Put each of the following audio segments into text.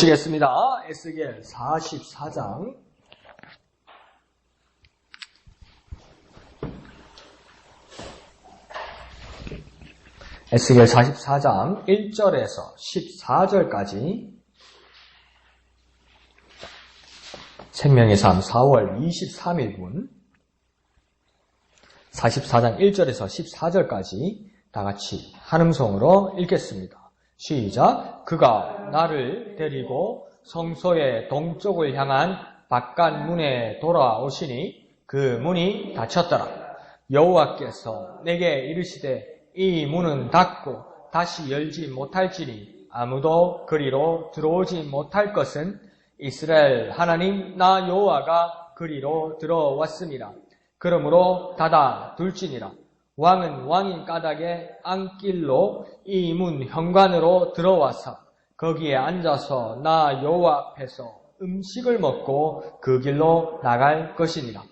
보시겠습니다. 에스겔 44장. 에스겔 44장 1절에서 14절까지 생명의 삶 4월 23일분 44장 1절에서 14절까지 다같이 한음성으로 읽겠습니다. 시작. 그가 나를 데리고 성소의 동쪽을 향한 바깥문에 돌아오시니 그 문이 닫혔더라. 여호와께서 내게 이르시되 이 문은 닫고 다시 열지 못할지니 아무도 그리로 들어오지 못할 것은 이스라엘 하나님 나 여호와가 그리로 들어왔습니다. 그러므로 닫아 둘지니라. 왕은 왕인 까닭에 안길로 이 문 현관으로 들어와서 거기에 앉아서 나 여호와 앞에서 음식을 먹고 그 길로 나갈 것이니라.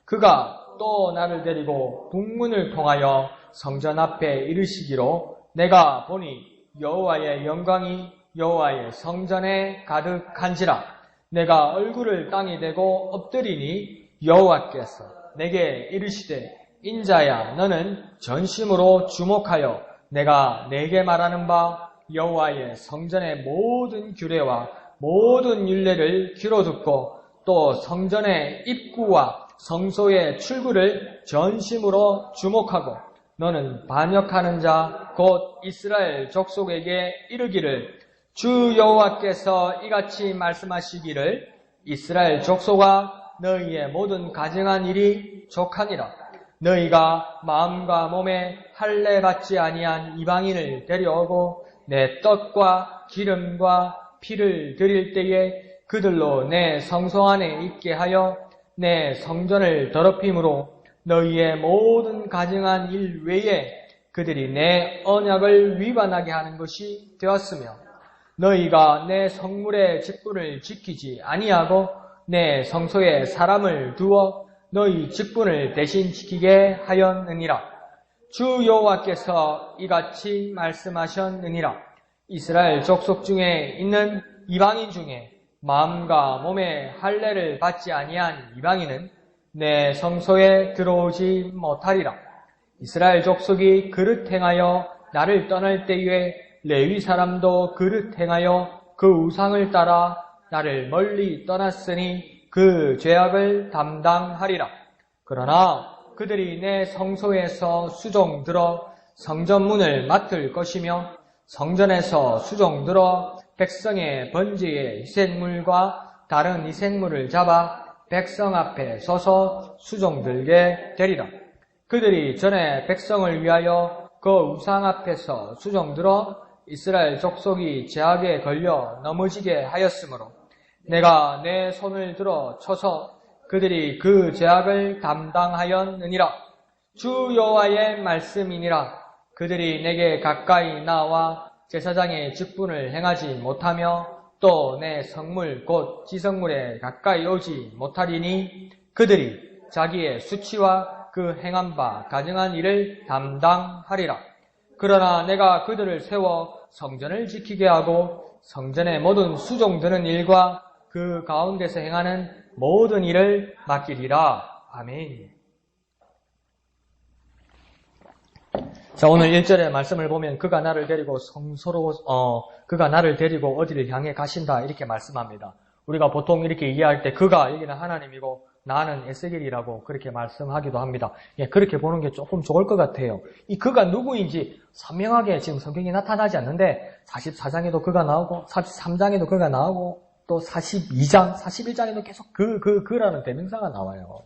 그가 또 나를 데리고 북문을 통하여 성전 앞에 이르시기로 내가 보니 여호와의 영광이 여호와의 성전에 가득한지라. 내가 얼굴을 땅에 대고 엎드리니 여호와께서 내게 이르시되 인자야 너는 전심으로 주목하여 내가 내게 말하는 바 여호와의 성전의 모든 규례와 모든 율례를 귀로 듣고 또 성전의 입구와 성소의 출구를 전심으로 주목하고 너는 반역하는 자 곧 이스라엘 족속에게 이르기를 주 여호와께서 이같이 말씀하시기를 이스라엘 족속아 너희의 모든 가증한 일이 족하니라. 너희가 마음과 몸에 할례 받지 아니한 이방인을 데려오고 내 떡과 기름과 피를 드릴 때에 그들로 내 성소 안에 있게 하여 내 성전을 더럽힘으로 너희의 모든 가증한 일 외에 그들이 내 언약을 위반하게 하는 것이 되었으며 너희가 내 성물의 직분을 지키지 아니하고 내 성소에 사람을 두어 너희 직분을 대신 지키게 하였느니라. 주 여호와께서 이같이 말씀하셨느니라. 이스라엘 족속 중에 있는 이방인 중에 마음과 몸에 할례를 받지 아니한 이방인은 내 성소에 들어오지 못하리라. 이스라엘 족속이 그릇 행하여 나를 떠날 때에 레위 사람도 그릇 행하여 그 우상을 따라 나를 멀리 떠났으니 그 죄악을 담당하리라. 그러나 그들이 내 성소에서 수종들어 성전문을 맡을 것이며 성전에서 수종들어 백성의 번제의 희생물과 다른 희생물을 잡아 백성 앞에 서서 수종들게 되리라. 그들이 전에 백성을 위하여 그 우상 앞에서 수종들어 이스라엘 족속이 죄악에 걸려 넘어지게 하였으므로 내가 내 손을 들어 쳐서 그들이 그 죄악을 담당하였느니라. 주 여호와의 말씀이니라. 그들이 내게 가까이 나와 제사장의 직분을 행하지 못하며 또 내 성물 곧 지성물에 가까이 오지 못하리니 그들이 자기의 수치와 그 행한 바 가증한 일을 담당하리라. 그러나 내가 그들을 세워 성전을 지키게 하고 성전의 모든 수종드는 일과 그 가운데서 행하는 모든 일을 맡기리라. 아멘. 자, 오늘 1절의 말씀을 보면 그가 나를 데리고 그가 나를 데리고 어디를 향해 가신다 이렇게 말씀합니다. 우리가 보통 이렇게 이해할 때 그가 여기는 하나님이고 나는 에스겔이라고 그렇게 말씀하기도 합니다. 예, 그렇게 보는 게 조금 좋을 것 같아요. 이 그가 누구인지 선명하게 지금 성경에 나타나지 않는데 44장에도 그가 나오고 43장에도 그가 나오고 또 42장, 41장에도 계속 그라는 대명사가 나와요.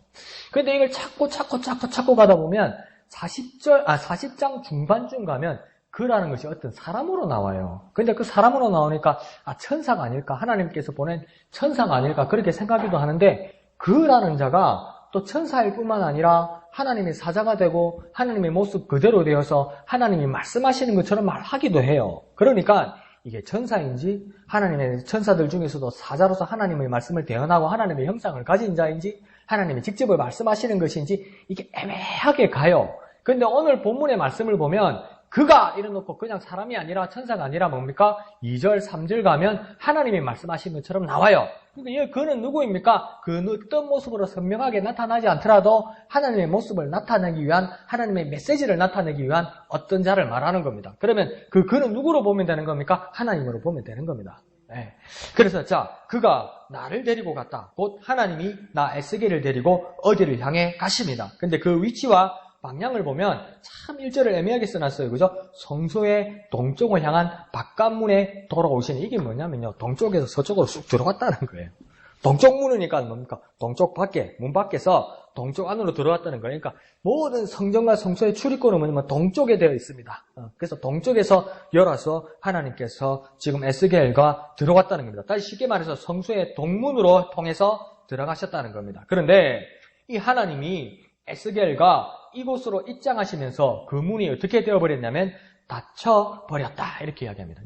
그런데 이걸 찾고 가다 보면 40장 중반쯤 가면 그라는 것이 어떤 사람으로 나와요. 근데 그 사람으로 나오니까 천사가 아닐까, 하나님께서 보낸 천사가 아닐까 그렇게 생각하기도 하는데 그라는 자가 또 천사일 뿐만 아니라 하나님의 사자가 되고 하나님의 모습 그대로 되어서 하나님이 말씀하시는 것처럼 말하기도 해요. 그러니까 이게 천사인지 하나님의 천사들 중에서도 사자로서 하나님의 말씀을 대언하고 하나님의 형상을 가진 자인지 하나님이 직접 말씀하시는 것인지 이게 애매하게 가요. 그런데 오늘 본문의 말씀을 보면 그가 이래놓고 그냥 사람이 아니라 천사가 아니라 뭡니까? 2절, 3절 가면 하나님이 말씀하신 것처럼 나와요. 그러니까 그는 누구입니까? 그 어떤 모습으로 선명하게 나타나지 않더라도 하나님의 모습을 나타내기 위한, 하나님의 메시지를 나타내기 위한 어떤 자를 말하는 겁니다. 그러면 그는 누구로 보면 되는 겁니까? 하나님으로 보면 되는 겁니다. 네. 그래서 그가 나를 데리고 갔다. 곧 하나님이 나 에스겔을 데리고 어디를 향해 가십니다. 근데 그 위치와 방향을 보면 참 1절을 애매하게 써놨어요. 그죠? 성소의 동쪽을 향한 바깥문에 돌아오시는, 이게 뭐냐면요, 동쪽에서 서쪽으로 쑥 들어갔다는 거예요. 동쪽 문이니까 뭡니까? 동쪽 밖에, 문 밖에서 동쪽 안으로 들어갔다는 거예요. 그러니까 모든 성전과 성소의 출입구는 뭐냐면 동쪽에 되어 있습니다. 그래서 동쪽에서 열어서 하나님께서 지금 에스겔과 들어갔다는 겁니다. 다시 쉽게 말해서 성소의 동문으로 통해서 들어가셨다는 겁니다. 그런데 이 하나님이 에스겔과 이곳으로 입장하시면서 그 문이 어떻게 되어버렸냐면 닫혀버렸다, 이렇게 이야기합니다.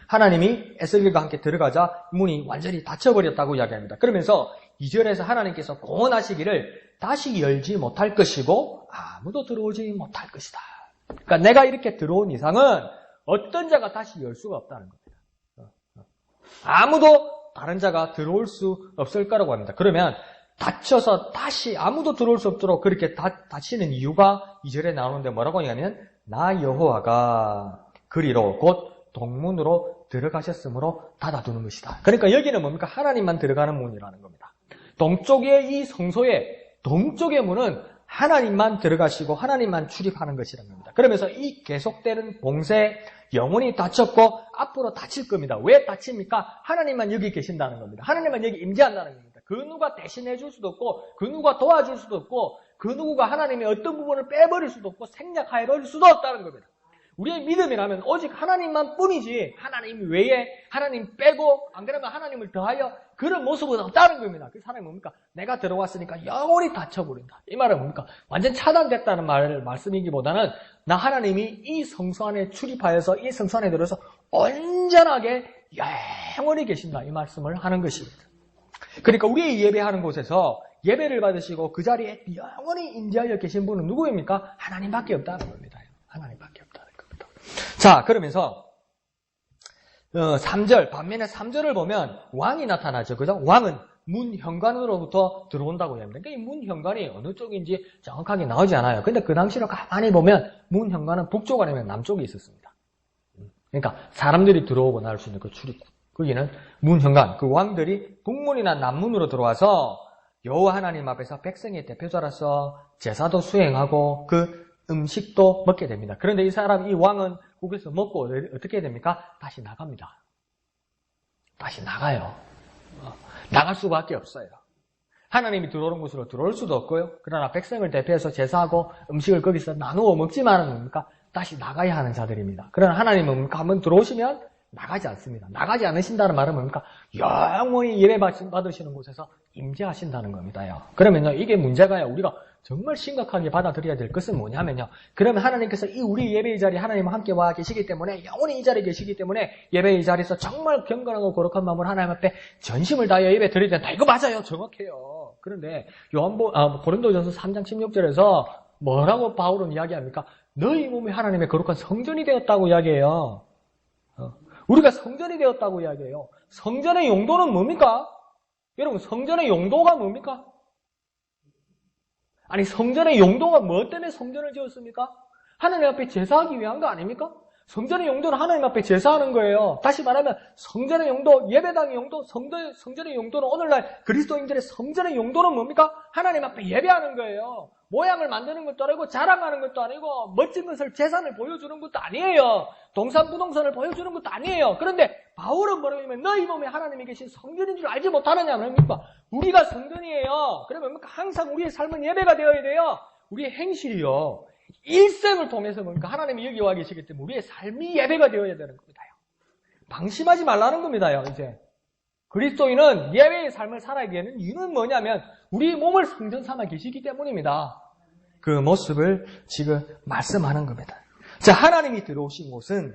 하나님이 에스겔과 함께 들어가자 문이 완전히 닫혀버렸다고 이야기합니다. 그러면서 2절에서 하나님께서 공언하시기를 다시 열지 못할 것이고 아무도 들어오지 못할 것이다. 그러니까 내가 이렇게 들어온 이상은 어떤 자가 다시 열 수가 없다는 겁니다. 아무도 다른 자가 들어올 수 없을 거라고 합니다. 그러면 닫혀서 다시 아무도 들어올 수 없도록 그렇게 닫히는 이유가 2절에 나오는데 뭐라고 하냐면 나 여호와가 그리로 곧 동문으로 들어가셨으므로 닫아두는 것이다. 그러니까 여기는 뭡니까? 하나님만 들어가는 문이라는 겁니다. 동쪽의 이 성소의 동쪽의 문은 하나님만 들어가시고 하나님만 출입하는 것이라는 겁니다. 그러면서 이 계속되는 봉쇄 영원히 닫혔고 앞으로 닫힐 겁니다. 왜 닫힙니까? 하나님만 여기 계신다는 겁니다. 하나님만 여기 임재한다는 겁니다. 그 누가 대신해 줄 수도 없고 그 누가 도와줄 수도 없고 그 누구가 하나님의 어떤 부분을 빼버릴 수도 없고 생략해 버릴 수도 없다는 겁니다. 우리의 믿음이라면 오직 하나님만 뿐이지 하나님 외에 하나님 빼고 안 그러면 하나님을 더하여 그런 모습은 없다는 겁니다. 그 사람이 뭡니까? 내가 들어왔으니까 영원히 닫혀버린다. 이 말은 뭡니까? 완전 차단됐다는 말씀이기보다는 나 하나님이 이 성소 안에 출입하여서 이 성소 안에 들어서 온전하게 영원히 계신다. 이 말씀을 하는 것입니다. 그러니까 우리의 예배하는 곳에서 예배를 받으시고 그 자리에 영원히 임재하여 계신 분은 누구입니까? 하나님밖에 없다는 겁니다. 하나님밖에 없다는 겁니다. 자, 그러면서 3절, 반면에 3절을 보면 왕이 나타나죠. 그죠? 왕은 문 현관으로부터 들어온다고 합니다. 그러니까 이 문 현관이 어느 쪽인지 정확하게 나오지 않아요. 근데 그 당시로 가만히 보면 문 현관은 북쪽 아니면 남쪽에 있었습니다. 그러니까 사람들이 들어오고 나올 수 있는 그 출입구. 거기는 문 현관, 그 왕들이 북문이나 남문으로 들어와서 여호와 하나님 앞에서 백성의 대표자로서 제사도 수행하고 그 음식도 먹게 됩니다. 그런데 이 왕은 거기서 먹고 어떻게 됩니까? 다시 나갑니다. 다시 나가요. 나갈 수밖에 없어요. 하나님이 들어오는 곳으로 들어올 수도 없고요. 그러나 백성을 대표해서 제사하고 음식을 거기서 나누어 먹지만은 뭡니까? 다시 나가야 하는 자들입니다. 그러나 하나님은 뭡니까? 한번 들어오시면 나가지 않습니다. 나가지 않으신다는 말은 뭡니까? 영원히 예배 받으시는 곳에서 임재하신다는 겁니다요. 그러면요, 이게 문제가요. 우리가 정말 심각하게 받아들여야 될 것은 뭐냐면요. 그러면 하나님께서 이 우리 예배의 자리에 하나님과 함께 와 계시기 때문에 영원히 이 자리에 계시기 때문에 예배의 자리에서 정말 경건하고 거룩한 마음으로 하나님 앞에 전심을 다하여 예배 드려야 된다. 이거 맞아요. 정확해요. 그런데 고린도전서 3장 16절에서 뭐라고 바울은 이야기합니까? 너희 몸이 하나님의 거룩한 성전이 되었다고 이야기해요. 우리가 성전이 되었다고 이야기해요. 성전의 용도는 뭡니까? 여러분, 성전의 용도가 뭡니까? 아니, 성전의 용도가 뭐 때문에 성전을 지었습니까? 하나님 앞에 제사하기 위한 거 아닙니까? 성전의 용도는 하나님 앞에 제사하는 거예요. 다시 말하면 성전의 용도, 예배당의 용도, 성전의 용도는 오늘날 그리스도인들의 성전의 용도는 뭡니까? 하나님 앞에 예배하는 거예요. 모양을 만드는 것도 아니고 자랑하는 것도 아니고 멋진 것을 재산을 보여주는 것도 아니에요. 동산부동산을 보여주는 것도 아니에요. 그런데 바울은 뭐라고 하냐면 너희 몸에 하나님이 계신 성전인 줄 알지 못하느냐 뭡니까? 우리가 성전이에요. 그러면 뭡니까? 항상 우리의 삶은 예배가 되어야 돼요. 우리의 행실이요. 일생을 통해서 뭡니까? 하나님이 여기 와 계시기 때문에 우리의 삶이 예배가 되어야 되는 겁니다요. 방심하지 말라는 겁니다요. 이제 그리스도인은 예배의 삶을 살아야 되는 이유는 뭐냐면 우리 몸을 성전 삼아 계시기 때문입니다. 그 모습을 지금 말씀하는 겁니다. 자, 하나님이 들어오신 곳은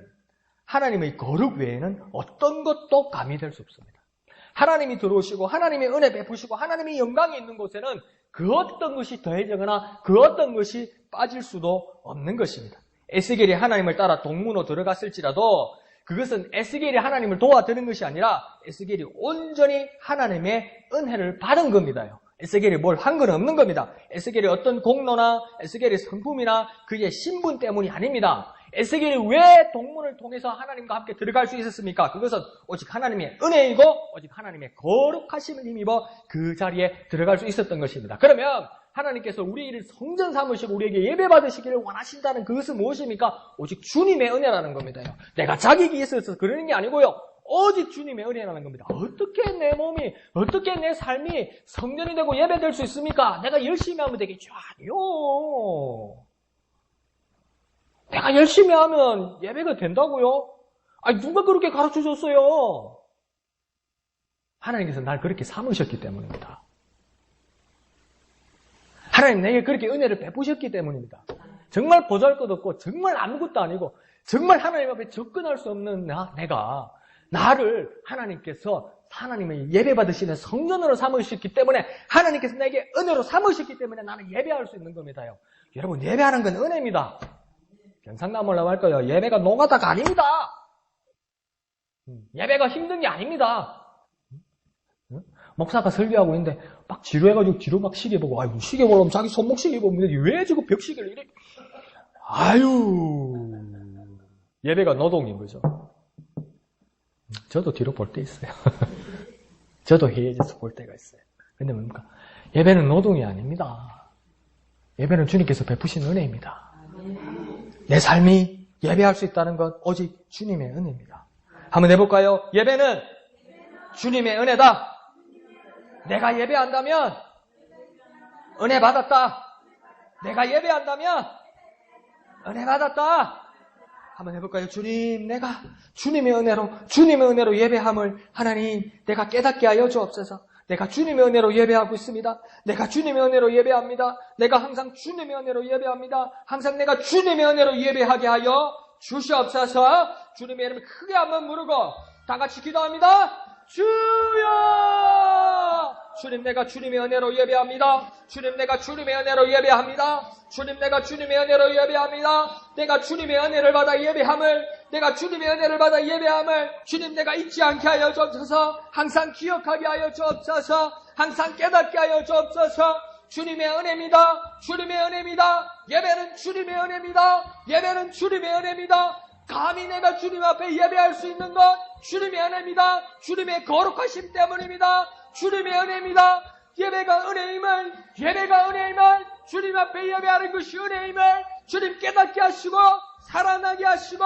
하나님의 거룩 외에는 어떤 것도 가미될 수 없습니다. 하나님이 들어오시고 하나님의 은혜 베푸시고 하나님의 영광이 있는 곳에는 그 어떤 것이 더해지거나 그 어떤 것이 빠질 수도 없는 것입니다. 에스겔이 하나님을 따라 동문으로 들어갔을지라도 그것은 에스겔이 하나님을 도와드는 것이 아니라 에스겔이 온전히 하나님의 은혜를 받은 겁니다. 에스겔이 뭘 한 건 없는 겁니다. 에스겔이 어떤 공로나 에스겔의 성품이나 그의 신분 때문이 아닙니다. 에스겔이 왜 동문을 통해서 하나님과 함께 들어갈 수 있었습니까? 그것은 오직 하나님의 은혜이고 오직 하나님의 거룩하심을 힘입어 그 자리에 들어갈 수 있었던 것입니다. 그러면 하나님께서 우리를 성전 삼으시고 우리에게 예배 받으시기를 원하신다는 그것은 무엇입니까? 오직 주님의 은혜라는 겁니다. 내가 자격이 있어서 그러는 게 아니고요. 오직 주님의 은혜라는 겁니다. 어떻게 내 몸이, 어떻게 내 삶이 성전이 되고 예배될 수 있습니까? 내가 열심히 하면 되겠죠? 아니요. 내가 열심히 하면 예배가 된다고요? 아니, 누가 그렇게 가르쳐 줬어요? 하나님께서 날 그렇게 삼으셨기 때문입니다. 하나님 내게 그렇게 은혜를 베푸셨기 때문입니다. 정말 보잘것없고 정말 아무것도 아니고 정말 하나님 앞에 접근할 수 없는 내가 나를 하나님께서 하나님의 예배 받으시는 성전으로 삼으셨기 때문에 하나님께서 내게 은혜로 삼으셨기 때문에 나는 예배할 수 있는 겁니다요. 여러분 예배하는 건 은혜입니다. 경상남으로 할 거예요. 예배가 노가다가 아닙니다. 예배가 힘든 게 아닙니다. 목사가 설교하고 있는데 막 지루해가지고 뒤로 막 시계 보고 아이고 시계 보려면 자기 손목 시계 보면 왜 지금 벽시계를 이래 아유 예배가 노동인 거죠. 저도 뒤로 볼 때 있어요. 저도 해이해져서 볼 때가 있어요. 근데 뭡니까? 예배는 노동이 아닙니다. 예배는 주님께서 베푸신 은혜입니다. 내 삶이 예배할 수 있다는 것 오직 주님의 은혜입니다. 한번 해볼까요? 예배는 주님의 은혜다. 내가 예배한다면 은혜 받았다. 내가 예배한다면 은혜 받았다. 한번 해볼까요? 주님, 내가 주님의 은혜로 예배함을 하나님 내가 깨닫게 하여 주옵소서. 내가 주님의 은혜로 예배하고 있습니다. 내가 주님의 은혜로 예배합니다. 내가 항상 주님의 은혜로 예배합니다. 항상 내가 주님의 은혜로 예배하게 하여 주시옵소서. 주님의 이름을 크게 한번 부르고 다 같이 기도합니다. 주여! 주님 내가 주님의 은혜로 예배합니다. 주님 내가 주님의 은혜로 예배합니다. 주님 내가 주님의 은혜로 예배합니다. 내가 주님의 은혜를 받아 예배함을 내가 주님의 은혜를 받아 예배함을 주님 내가 잊지 않게 하여 주옵소서. 항상 기억하게 하여 주옵소서. 항상 깨닫게 하여 주옵소서. 주님의 은혜입니다. 주님의 은혜입니다. 예배는 주님의 은혜입니다. 예배는 주님의 은혜입니다. 감히 내가 주님 앞에 예배할 수 있는 것 주님의 은혜입니다. 주님의 거룩하심 때문입니다. 주님의 은혜입니다. 예배가 은혜임을 주님 앞에 예배하는 것이 은혜임을 주님 깨닫게 하시고 살아나게 하시고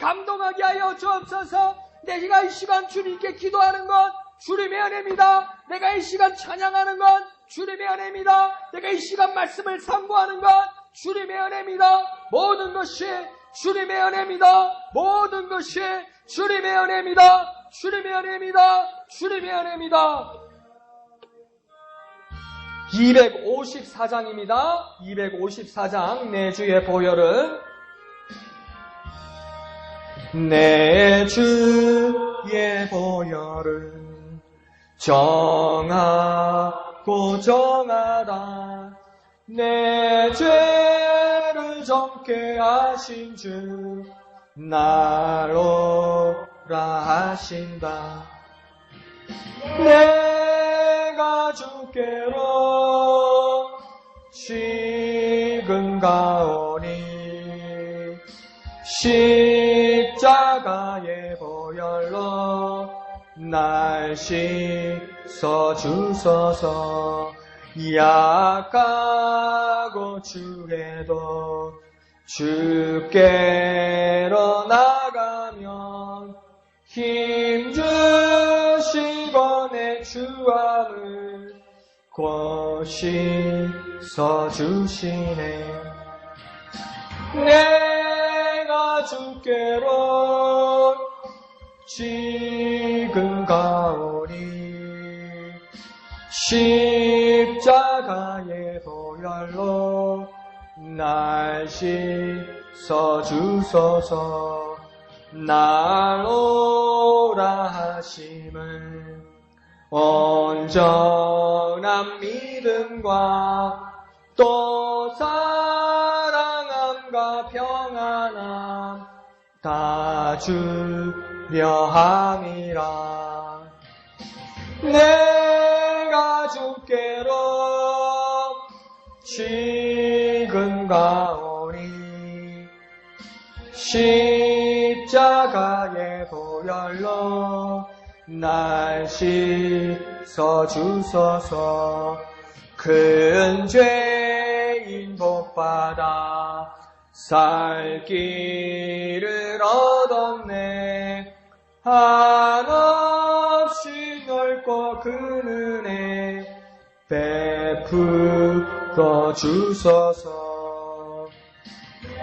감동하게 하여 주옵소서. 내가 이 시간 주님께 기도하는 것 주님의 은혜입니다. 내가 이 시간 찬양하는 것 주님의 은혜입니다. 내가 이 시간 말씀을 상고하는 것 주님의 은혜입니다. 모든 것이 주님의 은혜입니다. 모든 것이 주님의 은혜입니다. 주님의 은혜입니다. 주님의 은혜입니다. 254장입니다. 254장 내 주의 보혈은 내 주의 보혈은 정하고 정하다. 내 죄를 정케 하신 주 나로라 하신다. 내가 주께로 지금 가오니 십자가의 보혈로 날 씻어 주소서. 약하고 주해도 주께로 나가면 힘주시고 내 주함을 곧 씻어 주시네. 내가 주께로 지금 가오니 십자가의 보혈로 날 씻어 주소서. 나로라 하심을 온전한 믿음과 또 사랑함과 평안을 다 주려 함이라. 내가 주께로 지금 가오니 십자가의 보혈로 날 씻어 주소서. 큰 죄인 복받아 살 길을 얻었네. 한없이 넓고 큰 은혜 베풀어 주소서.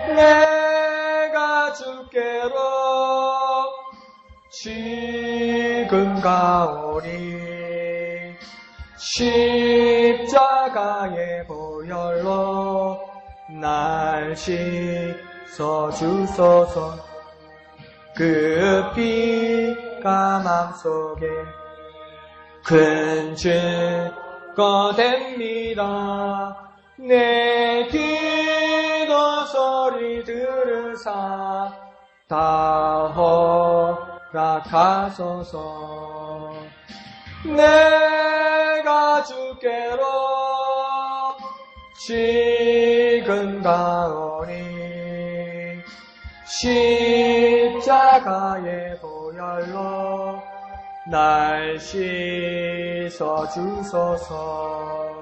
내가 주께로 지금 가오니 십자가의 보혈로 날 씻어 주소서. 그 피가 맘속에 큰 증거 됩니다. 내 기도 소리 들으사 다 허락하소서. 내가 주께로 지금 가오니 십자가의 보혈로 날 씻어 주소서.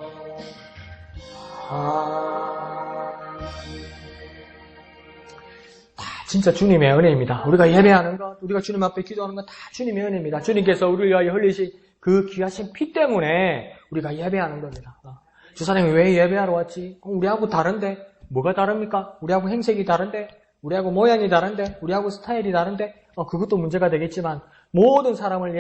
진짜 주님의 은혜입니다. 우리가 예배하는 것, 우리가 주님 앞에 기도하는 것 다 주님의 은혜입니다. 주님께서 우리를 위하여 흘리신 그 귀하신 피 때문에 우리가 예배하는 겁니다. 주사님이 왜 예배하러 왔지? 우리하고 다른데? 뭐가 다릅니까? 우리하고 행색이 다른데? 우리하고 모양이 다른데? 우리하고 스타일이 다른데? 그것도 문제가 되겠지만 모든 사람을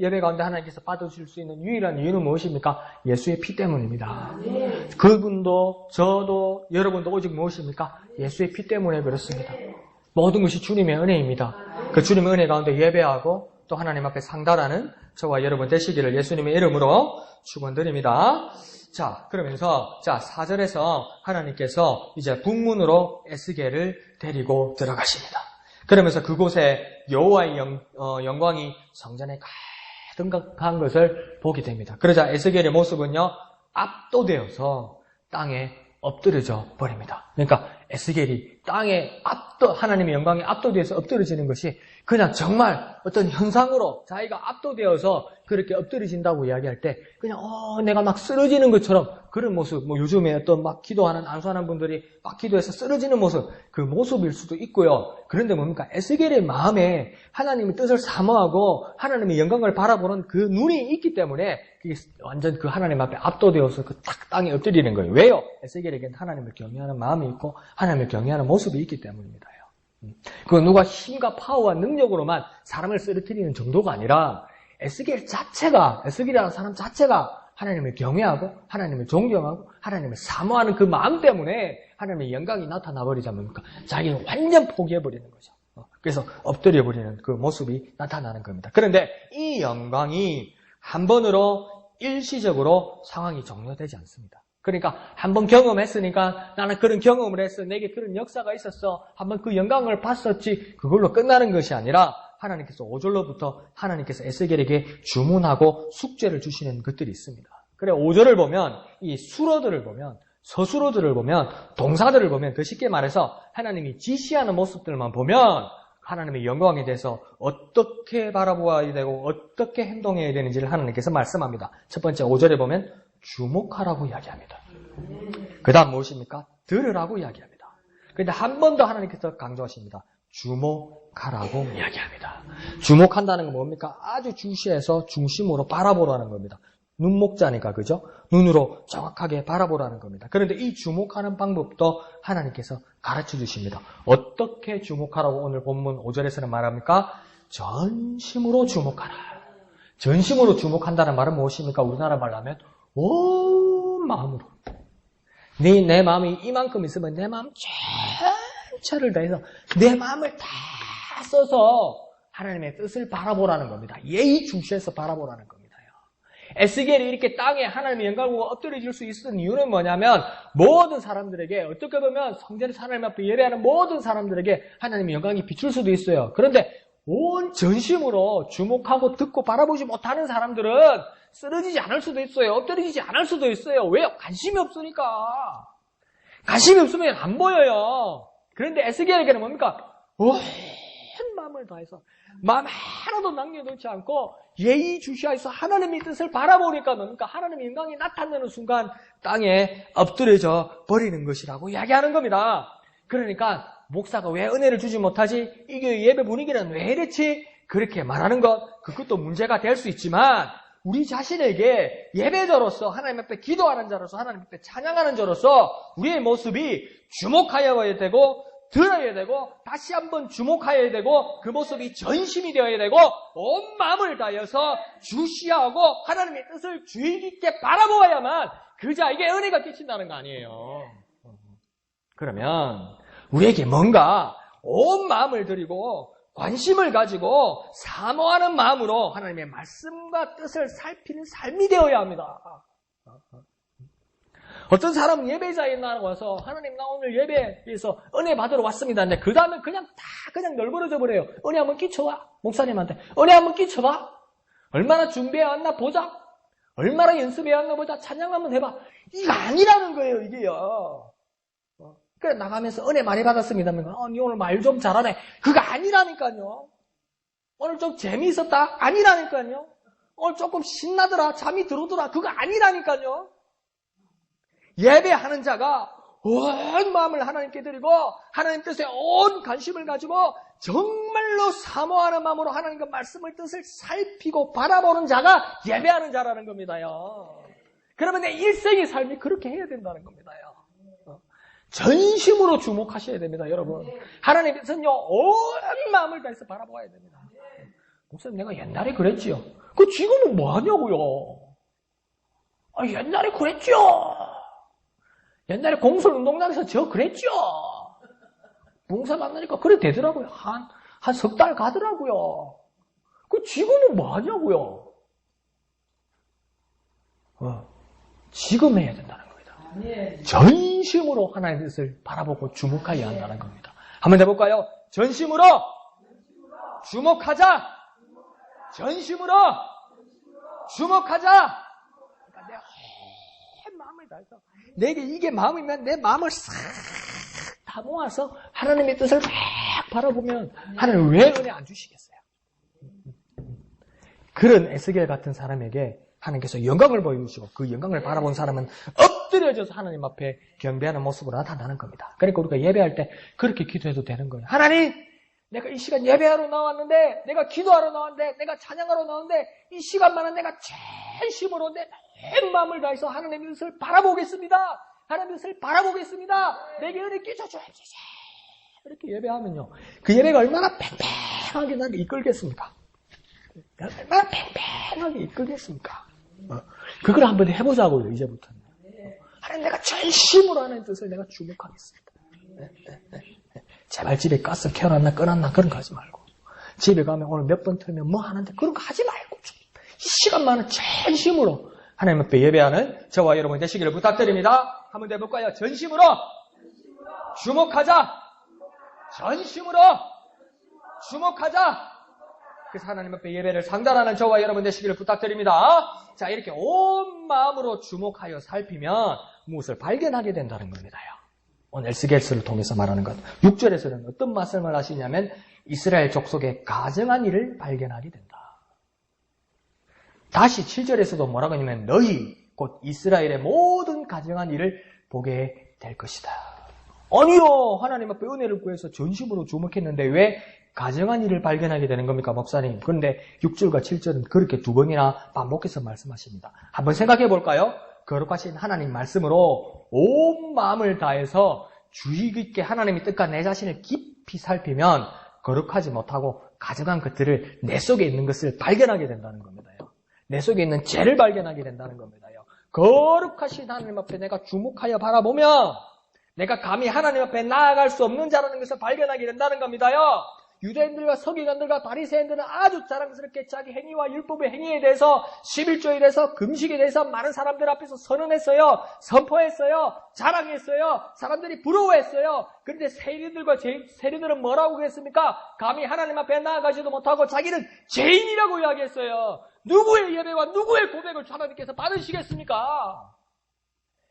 예배 가운데 하나님께서 받으실 수 있는 유일한 이유는 무엇입니까? 예수의 피 때문입니다. 그분도 저도 여러분도 오직 무엇입니까? 예수의 피 때문에 그렇습니다. 모든 것이 주님의 은혜입니다. 그 주님의 은혜 가운데 예배하고 또 하나님 앞에 상달하는 저와 여러분 되시기를 예수님의 이름으로 축원드립니다. 자, 그러면서 4절에서 하나님께서 이제 북문으로 에스겔을 데리고 들어가십니다. 그러면서 그곳에 여호와의 영광이 성전에 가득한 것을 보게 됩니다. 그러자 에스겔의 모습은요, 압도되어서 땅에 엎드려져 버립니다. 그러니까 에스겔이 땅에 하나님의 영광에 압도되어서 엎드려지는 것이 그냥 정말 어떤 현상으로 자기가 압도되어서 그렇게 엎드려진다고 이야기할 때 그냥 내가 막 쓰러지는 것처럼 그런 모습, 요즘에 어떤 막 기도하는 안수하는 분들이 막 기도해서 쓰러지는 모습, 그 모습일 수도 있고요. 그런데 뭡니까? 에스겔의 마음에 하나님의 뜻을 사모하고 하나님의 영광을 바라보는 그 눈이 있기 때문에 그게 완전 그 하나님 앞에 압도되어서 그 딱 땅에 엎드리는 거예요. 왜요? 에스겔에게는 하나님을 경외하는 마음이 있고 하나님을 경외하는 모습이 있기 때문입니다. 그 누가 힘과 파워와 능력으로만 사람을 쓰러뜨리는 정도가 아니라 에스겔이라는 사람 자체가 하나님을 경외하고 하나님을 존경하고 하나님을 사모하는 그 마음 때문에 하나님의 영광이 나타나 버리자 뭡니까? 자기는 완전 포기해버리는 거죠. 그래서 엎드려버리는 그 모습이 나타나는 겁니다. 그런데 이 영광이 한 번으로 일시적으로 상황이 종료되지 않습니다. 그러니까 한번 경험했으니까 나는 그런 경험을 했어. 내게 그런 역사가 있었어. 한번 그 영광을 봤었지. 그걸로 끝나는 것이 아니라 하나님께서 5절로부터 하나님께서 에스겔에게 주문하고 숙제를 주시는 것들이 있습니다. 그래 5절을 보면 이 수로들을 보면 서술어들을 보면 동사들을 보면 더 쉽게 말해서 하나님이 지시하는 모습들만 보면 하나님의 영광에 대해서 어떻게 바라보아야 되고 어떻게 행동해야 되는지를 하나님께서 말씀합니다. 첫 번째 5절에 보면 주목하라고 이야기합니다. 그 다음 무엇입니까? 들으라고 이야기합니다. 그런데 한 번 더 하나님께서 강조하십니다. 주목하라고 이야기합니다. 주목한다는 건 뭡니까? 아주 주시해서 중심으로 바라보라는 겁니다. 눈목자니까 그죠? 눈으로 정확하게 바라보라는 겁니다. 그런데 이 주목하는 방법도 하나님께서 가르쳐 주십니다. 어떻게 주목하라고 오늘 본문 5절에서는 말합니까? 전심으로 주목하라. 전심으로 주목한다는 말은 무엇입니까? 우리나라 말로 하면 온 마음으로. 내 마음이 이만큼 있으면 내 마음 전체를 다해서 내 마음을 다 써서 하나님의 뜻을 바라보라는 겁니다. 예의주시해서 바라보라는 겁니다. 에스겔이 이렇게 땅에 하나님의 영광을 엎드려질 수 있었던 이유는 뭐냐면 모든 사람들에게 어떻게 보면 성전에서 하나님 앞에 예배하는 모든 사람들에게 하나님의 영광이 비출 수도 있어요. 그런데 온 전심으로 주목하고 듣고 바라보지 못하는 사람들은 쓰러지지 않을 수도 있어요. 엎드려지지 않을 수도 있어요. 왜요? 관심이 없으니까. 관심이 없으면 안 보여요. 그런데 에스겔에게는 뭡니까? 온 마음을 다해서 마음 하나도 남겨놓지 않고 예의주시하여서 하나님의 뜻을 바라보니까 뭡니까? 하나님의 영광이 나타나는 순간 땅에 엎드려져 버리는 것이라고 이야기하는 겁니다. 그러니까 목사가 왜 은혜를 주지 못하지? 이게 예배 분위기는 왜 이렇지? 그렇게 말하는 것, 그것도 문제가 될 수 있지만 우리 자신에게 예배자로서 하나님 앞에 기도하는 자로서 하나님 앞에 찬양하는 자로서 우리의 모습이 주목하여야 되고 들어야 되고 다시 한번 주목해야 되고 그 모습이 전심이 되어야 되고 온 마음을 다해서 주시하고 하나님의 뜻을 주의 깊게 바라보아야만 그 자에게 은혜가 끼친다는 거 아니에요. 그러면 우리에게 뭔가 온 마음을 들이고 관심을 가지고 사모하는 마음으로 하나님의 말씀과 뜻을 살피는 삶이 되어야 합니다. 어떤 사람은 예배자에 나와서 하나님 나 오늘 예배에서 은혜 받으러 왔습니다. 근데 그 다음에 그냥 널브러져 버려요. 은혜 한번 끼쳐봐. 목사님한테 은혜 한번 끼쳐봐. 얼마나 준비해 왔나 보자. 얼마나 연습해 왔나 보자. 찬양 한번 해봐. 이거 아니라는 거예요. 이게요. 그래 나가면서 은혜 많이 받았습니다. 니 오늘 말 좀 잘하네. 그거 아니라니까요. 오늘 좀 재미있었다. 아니라니까요. 오늘 조금 신나더라. 잠이 들어오더라. 그거 아니라니까요. 예배하는 자가 온 마음을 하나님께 드리고 하나님 뜻에 온 관심을 가지고 정말로 사모하는 마음으로 하나님과 말씀을 뜻을 살피고 바라보는 자가 예배하는 자라는 겁니다요. 그러면 내 일생의 삶이 그렇게 해야 된다는 겁니다요. 전심으로 주목하셔야 됩니다, 여러분. 하나님께서는요, 온 마음을 다해서 바라봐야 됩니다. 목사님, 내가 옛날에 그랬지요. 그 지금은 뭐 하냐고요? 옛날에 그랬죠. 옛날에 공설운동장에서 저 그랬죠. 봉사 만나니까 그래 되더라고요. 한 석 달 가더라고요. 그 지금은 뭐 하냐고요? 지금 해야 된다는 겁니다. 전심으로 하나님의 뜻을 바라보고 주목해야 한다는 겁니다. 한번 해볼까요? 전심으로 주목하자. 전심으로 주목하자. 그러니까 내 마음을 다해서 내게 이게 마음이면 내 마음을 싹 다 모아서 하나님의 뜻을 막 바라보면 하나님 왜 은혜 안 주시겠어요? 그런 에스겔 같은 사람에게 하나님께서 영광을 보여주시고 그 영광을 바라본 사람은 엎드려져서 하나님 앞에 경배하는 모습으로 나타나는 겁니다. 그러니까 우리가 예배할 때 그렇게 기도해도 되는 거예요. 하나님, 내가 이 시간 예배하러 나왔는데, 내가 기도하러 나왔는데, 내가 찬양하러 나왔는데, 이 시간만은 내가 진심으로 내 온 마음을 다해서 하나님의 뜻을 바라보겠습니다. 하나님의 뜻을 바라보겠습니다. 내게 은혜 끼쳐주옵소서. 이렇게 예배하면요, 그 예배가 얼마나 팽팽하게 나를 이끌겠습니까? 얼마나 팽팽하게 이끌겠습니까? 그걸 한번 해보자고요, 이제부터는. 하나님, 내가 전심으로 하는 뜻을 내가 주목하겠습니다. 제발 집에 가스 켜놨나 꺼놨나 그런 거 하지 말고, 집에 가면 오늘 몇 번 틀면 뭐 하는데 그런 거 하지 말고 이 시간만은 전심으로 하나님 앞에 예배하는 저와 여러분 되시기를 부탁드립니다. 한번 해볼까요? 전심으로 주목하자. 전심으로 주목하자. 그래서 하나님 앞에 예배를 상달하는 저와 여러분 되시기를 부탁드립니다. 자, 이렇게 온 마음으로 주목하여 살피면 무엇을 발견하게 된다는 겁니다요. 오늘 에스겔서를 통해서 말하는 것. 6절에서는 어떤 말씀을 하시냐면 이스라엘 족속의 가증한 일을 발견하게 된다. 다시 7절에서도 뭐라고 하냐면 너희 곧 이스라엘의 모든 가증한 일을 보게 될 것이다. 아니요, 하나님 앞에 은혜를 구해서 전심으로 주목했는데 왜 가증한 일을 발견하게 되는 겁니까, 목사님? 그런데 6절과 7절은 그렇게 두 번이나 반복해서 말씀하십니다. 한번 생각해 볼까요? 거룩하신 하나님 말씀으로 온 마음을 다해서 주의 깊게 하나님의 뜻과 내 자신을 깊이 살피면 거룩하지 못하고 가증한 것들을 내 속에 있는 것을 발견하게 된다는 겁니다요. 내 속에 있는 죄를 발견하게 된다는 겁니다요. 거룩하신 하나님 앞에 내가 주목하여 바라보면 내가 감히 하나님 앞에 나아갈 수 없는 자라는 것을 발견하게 된다는 겁니다요. 유대인들과 서기관들과 바리새인들은 아주 자랑스럽게 자기 행위와 율법의 행위에 대해서 11조에 대해서 금식에 대해서 많은 사람들 앞에서 선언했어요. 선포했어요. 자랑했어요. 사람들이 부러워했어요. 그런데 세리들은 뭐라고 그랬습니까? 감히 하나님 앞에 나아가지도 못하고 자기는 죄인이라고 이야기했어요. 누구의 예배와 누구의 고백을 하나님께서 받으시겠습니까?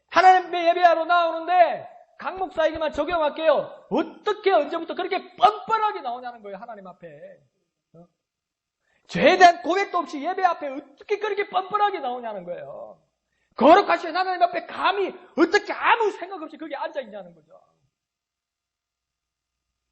하나님의 예배하러 나오는데 강 목사에게만 적용할게요. 어떻게 언제부터 그렇게 뻔뻔하게 나오냐는 거예요. 하나님 앞에. 죄에 대한 고백도 없이 예배 앞에 어떻게 그렇게 뻔뻔하게 나오냐는 거예요. 거룩하신 하나님 앞에 감히 어떻게 아무 생각 없이 거기 앉아있냐는 거죠.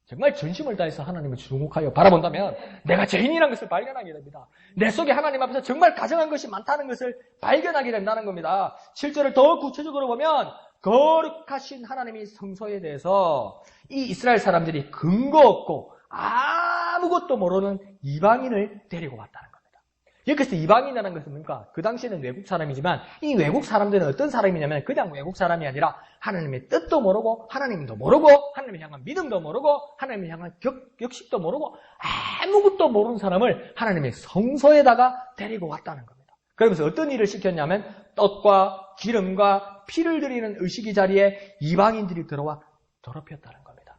정말 전심을 다해서 하나님을 주목하여 바라본다면 내가 죄인이라는 것을 발견하게 됩니다. 내 속에 하나님 앞에서 정말 가정한 것이 많다는 것을 발견하게 된다는 겁니다. 7절을 더 구체적으로 보면 거룩하신 하나님의 성소에 대해서 이 이스라엘 사람들이 근거 없고 아무것도 모르는 이방인을 데리고 왔다는 겁니다. 여기서 이방인이라는 것은 뭡니까? 그 당시에는 외국 사람이지만 이 외국 사람들은 어떤 사람이냐면 그냥 외국 사람이 아니라 하나님의 뜻도 모르고 하나님도 모르고 하나님을 향한 믿음도 모르고 하나님을 향한 격식도 모르고 아무것도 모르는 사람을 하나님의 성소에다가 데리고 왔다는 겁니다. 그러면서 어떤 일을 시켰냐면 떡과 기름과 피를 드리는 의식의 자리에 이방인들이 들어와 더럽혔다는 겁니다.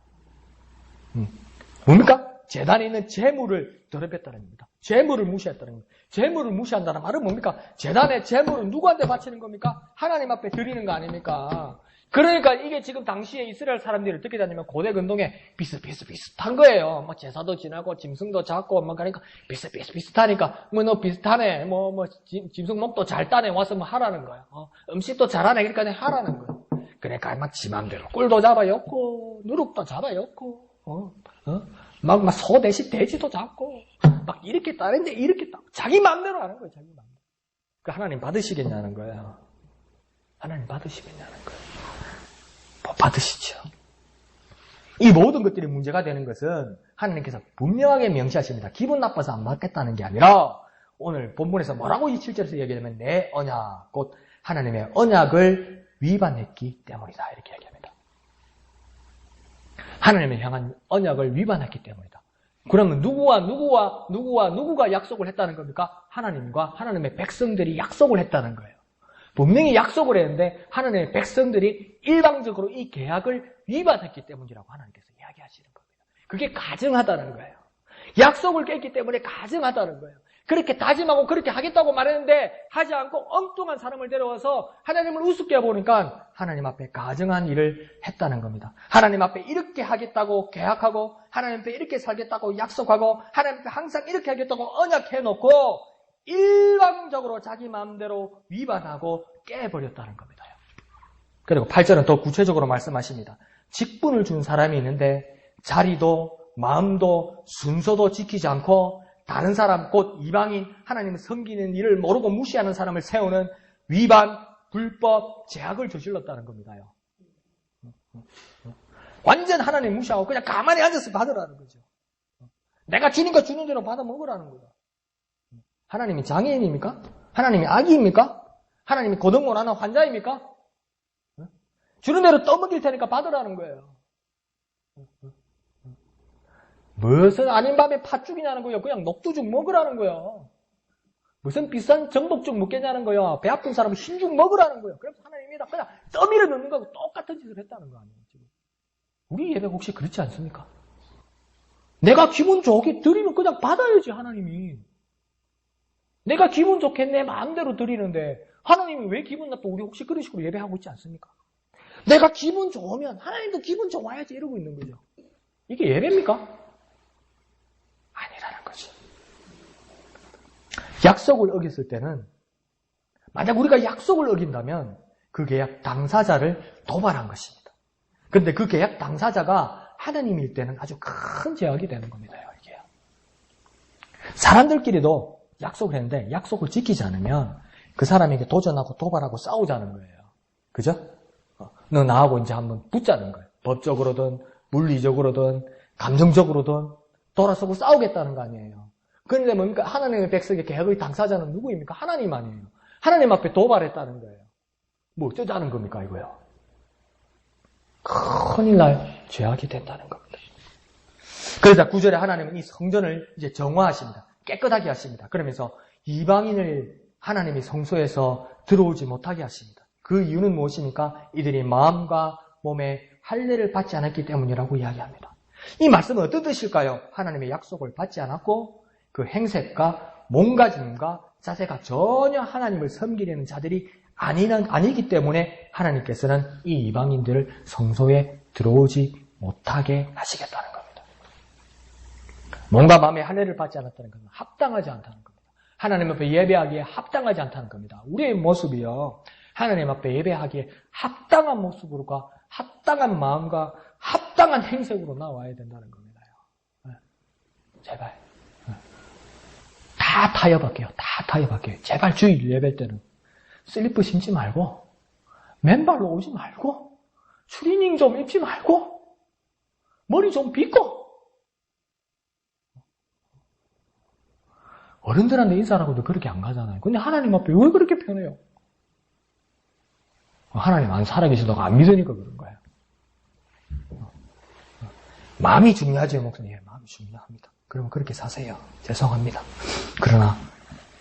뭡니까? 제단에 있는 제물을 더럽혔다는 겁니다. 제물을 무시했다는 겁니다. 제물을 무시한다는 말은 뭡니까? 제단의 제물은 누구한테 바치는 겁니까? 하나님 앞에 드리는 거 아닙니까? 그러니까 이게 지금 당시에 이스라엘 사람들이 어떻게 다니면 고대 근동에 비슷한 거예요. 뭐 제사도 지나고 짐승도 잡고 뭐 그러니까 비슷하니까 뭐 너 비슷하네. 짐승 목도 잘 따네. 와서 뭐 하라는 거야. 음식도 잘하네. 그러니까 하라는 거야. 그러니까 막 지 맘대로 꿀도 잡아였고 누룩도 잡아였고 막 소 대신 돼지도 잡고 막 이렇게 따는데 이렇게 따. 자기 맘대로 하는 거예요. 자기 맘대로. 그 하나님 받으시겠냐는 거예요. 하나님 받으시겠냐는 거예요. 못 받으시죠. 이 모든 것들이 문제가 되는 것은 하나님께서 분명하게 명시하십니다. 기분 나빠서 안 받겠다는 게 아니라 오늘 본문에서 뭐라고 이 7절에서 얘기하냐면 내 언약, 곧 하나님의 언약을 위반했기 때문이다. 이렇게 얘기합니다. 하나님을 향한 언약을 위반했기 때문이다. 그러면 누구가 약속을 했다는 겁니까? 하나님과 하나님의 백성들이 약속을 했다는 거예요. 분명히 약속을 했는데 하나님의 백성들이 일방적으로 이 계약을 위반했기 때문이라고 하나님께서 이야기하시는 겁니다. 그게 가증하다는 거예요. 약속을 깼기 때문에 가증하다는 거예요. 그렇게 다짐하고 그렇게 하겠다고 말했는데 하지 않고 엉뚱한 사람을 데려와서 하나님을 우습게 보니까 하나님 앞에 가증한 일을 했다는 겁니다. 하나님 앞에 이렇게 하겠다고 계약하고 하나님 앞에 이렇게 살겠다고 약속하고 하나님 앞에 항상 이렇게 하겠다고 언약해놓고 일방적으로 자기 마음대로 위반하고 깨버렸다는 겁니다. 그리고 8절은 더 구체적으로 말씀하십니다. 직분을 준 사람이 있는데 자리도 마음도 순서도 지키지 않고 다른 사람, 곧 이방인, 하나님을 섬기는 일을 모르고 무시하는 사람을 세우는 위반, 불법, 제약을 저질렀다는 겁니다요. 완전 하나님 무시하고 그냥 가만히 앉아서 받으라는 거죠. 내가 주는 거 주는 대로 받아 먹으라는 거죠. 하나님이 장애인입니까? 하나님이 아기입니까? 하나님이 고등원하는 환자입니까? 주는 대로 떠먹일 테니까 받으라는 거예요. 무슨 아닌 밤에 팥죽이냐는 거예요. 그냥 녹두죽 먹으라는 거예요. 무슨 비싼 정복죽 먹겠냐는 거예요. 배 아픈 사람은 흰죽 먹으라는 거예요. 그래서 하나님이 그냥 떠밀어 넣는 거하고 똑같은 짓을 했다는 거 아니에요. 지금. 우리 예배 혹시 그렇지 않습니까? 내가 기분 좋게 드리면 그냥 받아야지 하나님이. 내가 기분 좋게 내 마음대로 드리는데 하나님이 왜 기분 나빠? 우리 혹시 그런 식으로 예배하고 있지 않습니까? 내가 기분 좋으면 하나님도 기분 좋아야지 이러고 있는 거죠. 이게 예배입니까? 아니라는 거죠. 약속을 어겼을 때는 만약 우리가 약속을 어긴다면 그 계약 당사자를 도발한 것입니다. 그런데 그 계약 당사자가 하나님일 때는 아주 큰 제약이 되는 겁니다. 이게. 사람들끼리도 약속을 했는데 약속을 지키지 않으면 그 사람에게 도전하고 도발하고 싸우자는 거예요. 그죠? 너 나하고 이제 한번 붙자는 거예요. 법적으로든 물리적으로든 감정적으로든 돌아서고 싸우겠다는 거 아니에요. 그런데 뭡니까? 하나님의 백성의 계약의 당사자는 누구입니까? 하나님 아니에요. 하나님 앞에 도발했다는 거예요. 뭐 어쩌자는 겁니까 이거요? 큰일 날 죄악이 된다는 겁니다. 그러자 9절에 하나님은 이 성전을 이제 정화하십니다. 깨끗하게 하십니다. 그러면서 이방인을 하나님이 성소에서 들어오지 못하게 하십니다. 그 이유는 무엇입니까? 이들이 마음과 몸에 할례를 받지 않았기 때문이라고 이야기합니다. 이 말씀은 어떤 뜻일까요? 하나님의 약속을 받지 않았고 그 행색과 몸가짐과 자세가 전혀 하나님을 섬기려는 자들이 아니기 때문에 하나님께서는 이 이방인들을 성소에 들어오지 못하게 하시겠다는 겁니다. 몸과 마음의 할례를 받지 않았다는 것은 합당하지 않다는 겁니다. 하나님 앞에 예배하기에 합당하지 않다는 겁니다. 우리의 모습이요, 하나님 앞에 예배하기에 합당한 모습으로가 합당한 마음과 합당한 행색으로 나와야 된다는 겁니다. 제발. 다 타협할게요. 다 타협할게요. 제발 주일 예배 때는 슬리퍼 신지 말고, 맨발로 오지 말고, 추리닝 좀 입지 말고, 머리 좀 빗고. 어른들한테 인사하고도 그렇게 안 가잖아요. 근데 하나님 앞에 왜 그렇게 편해요? 하나님 안 살아계시다가 안 믿으니까 그런 거예요. 마음이 중요하죠, 목사님. 마음이 중요합니다. 그러면 그렇게 사세요. 죄송합니다. 그러나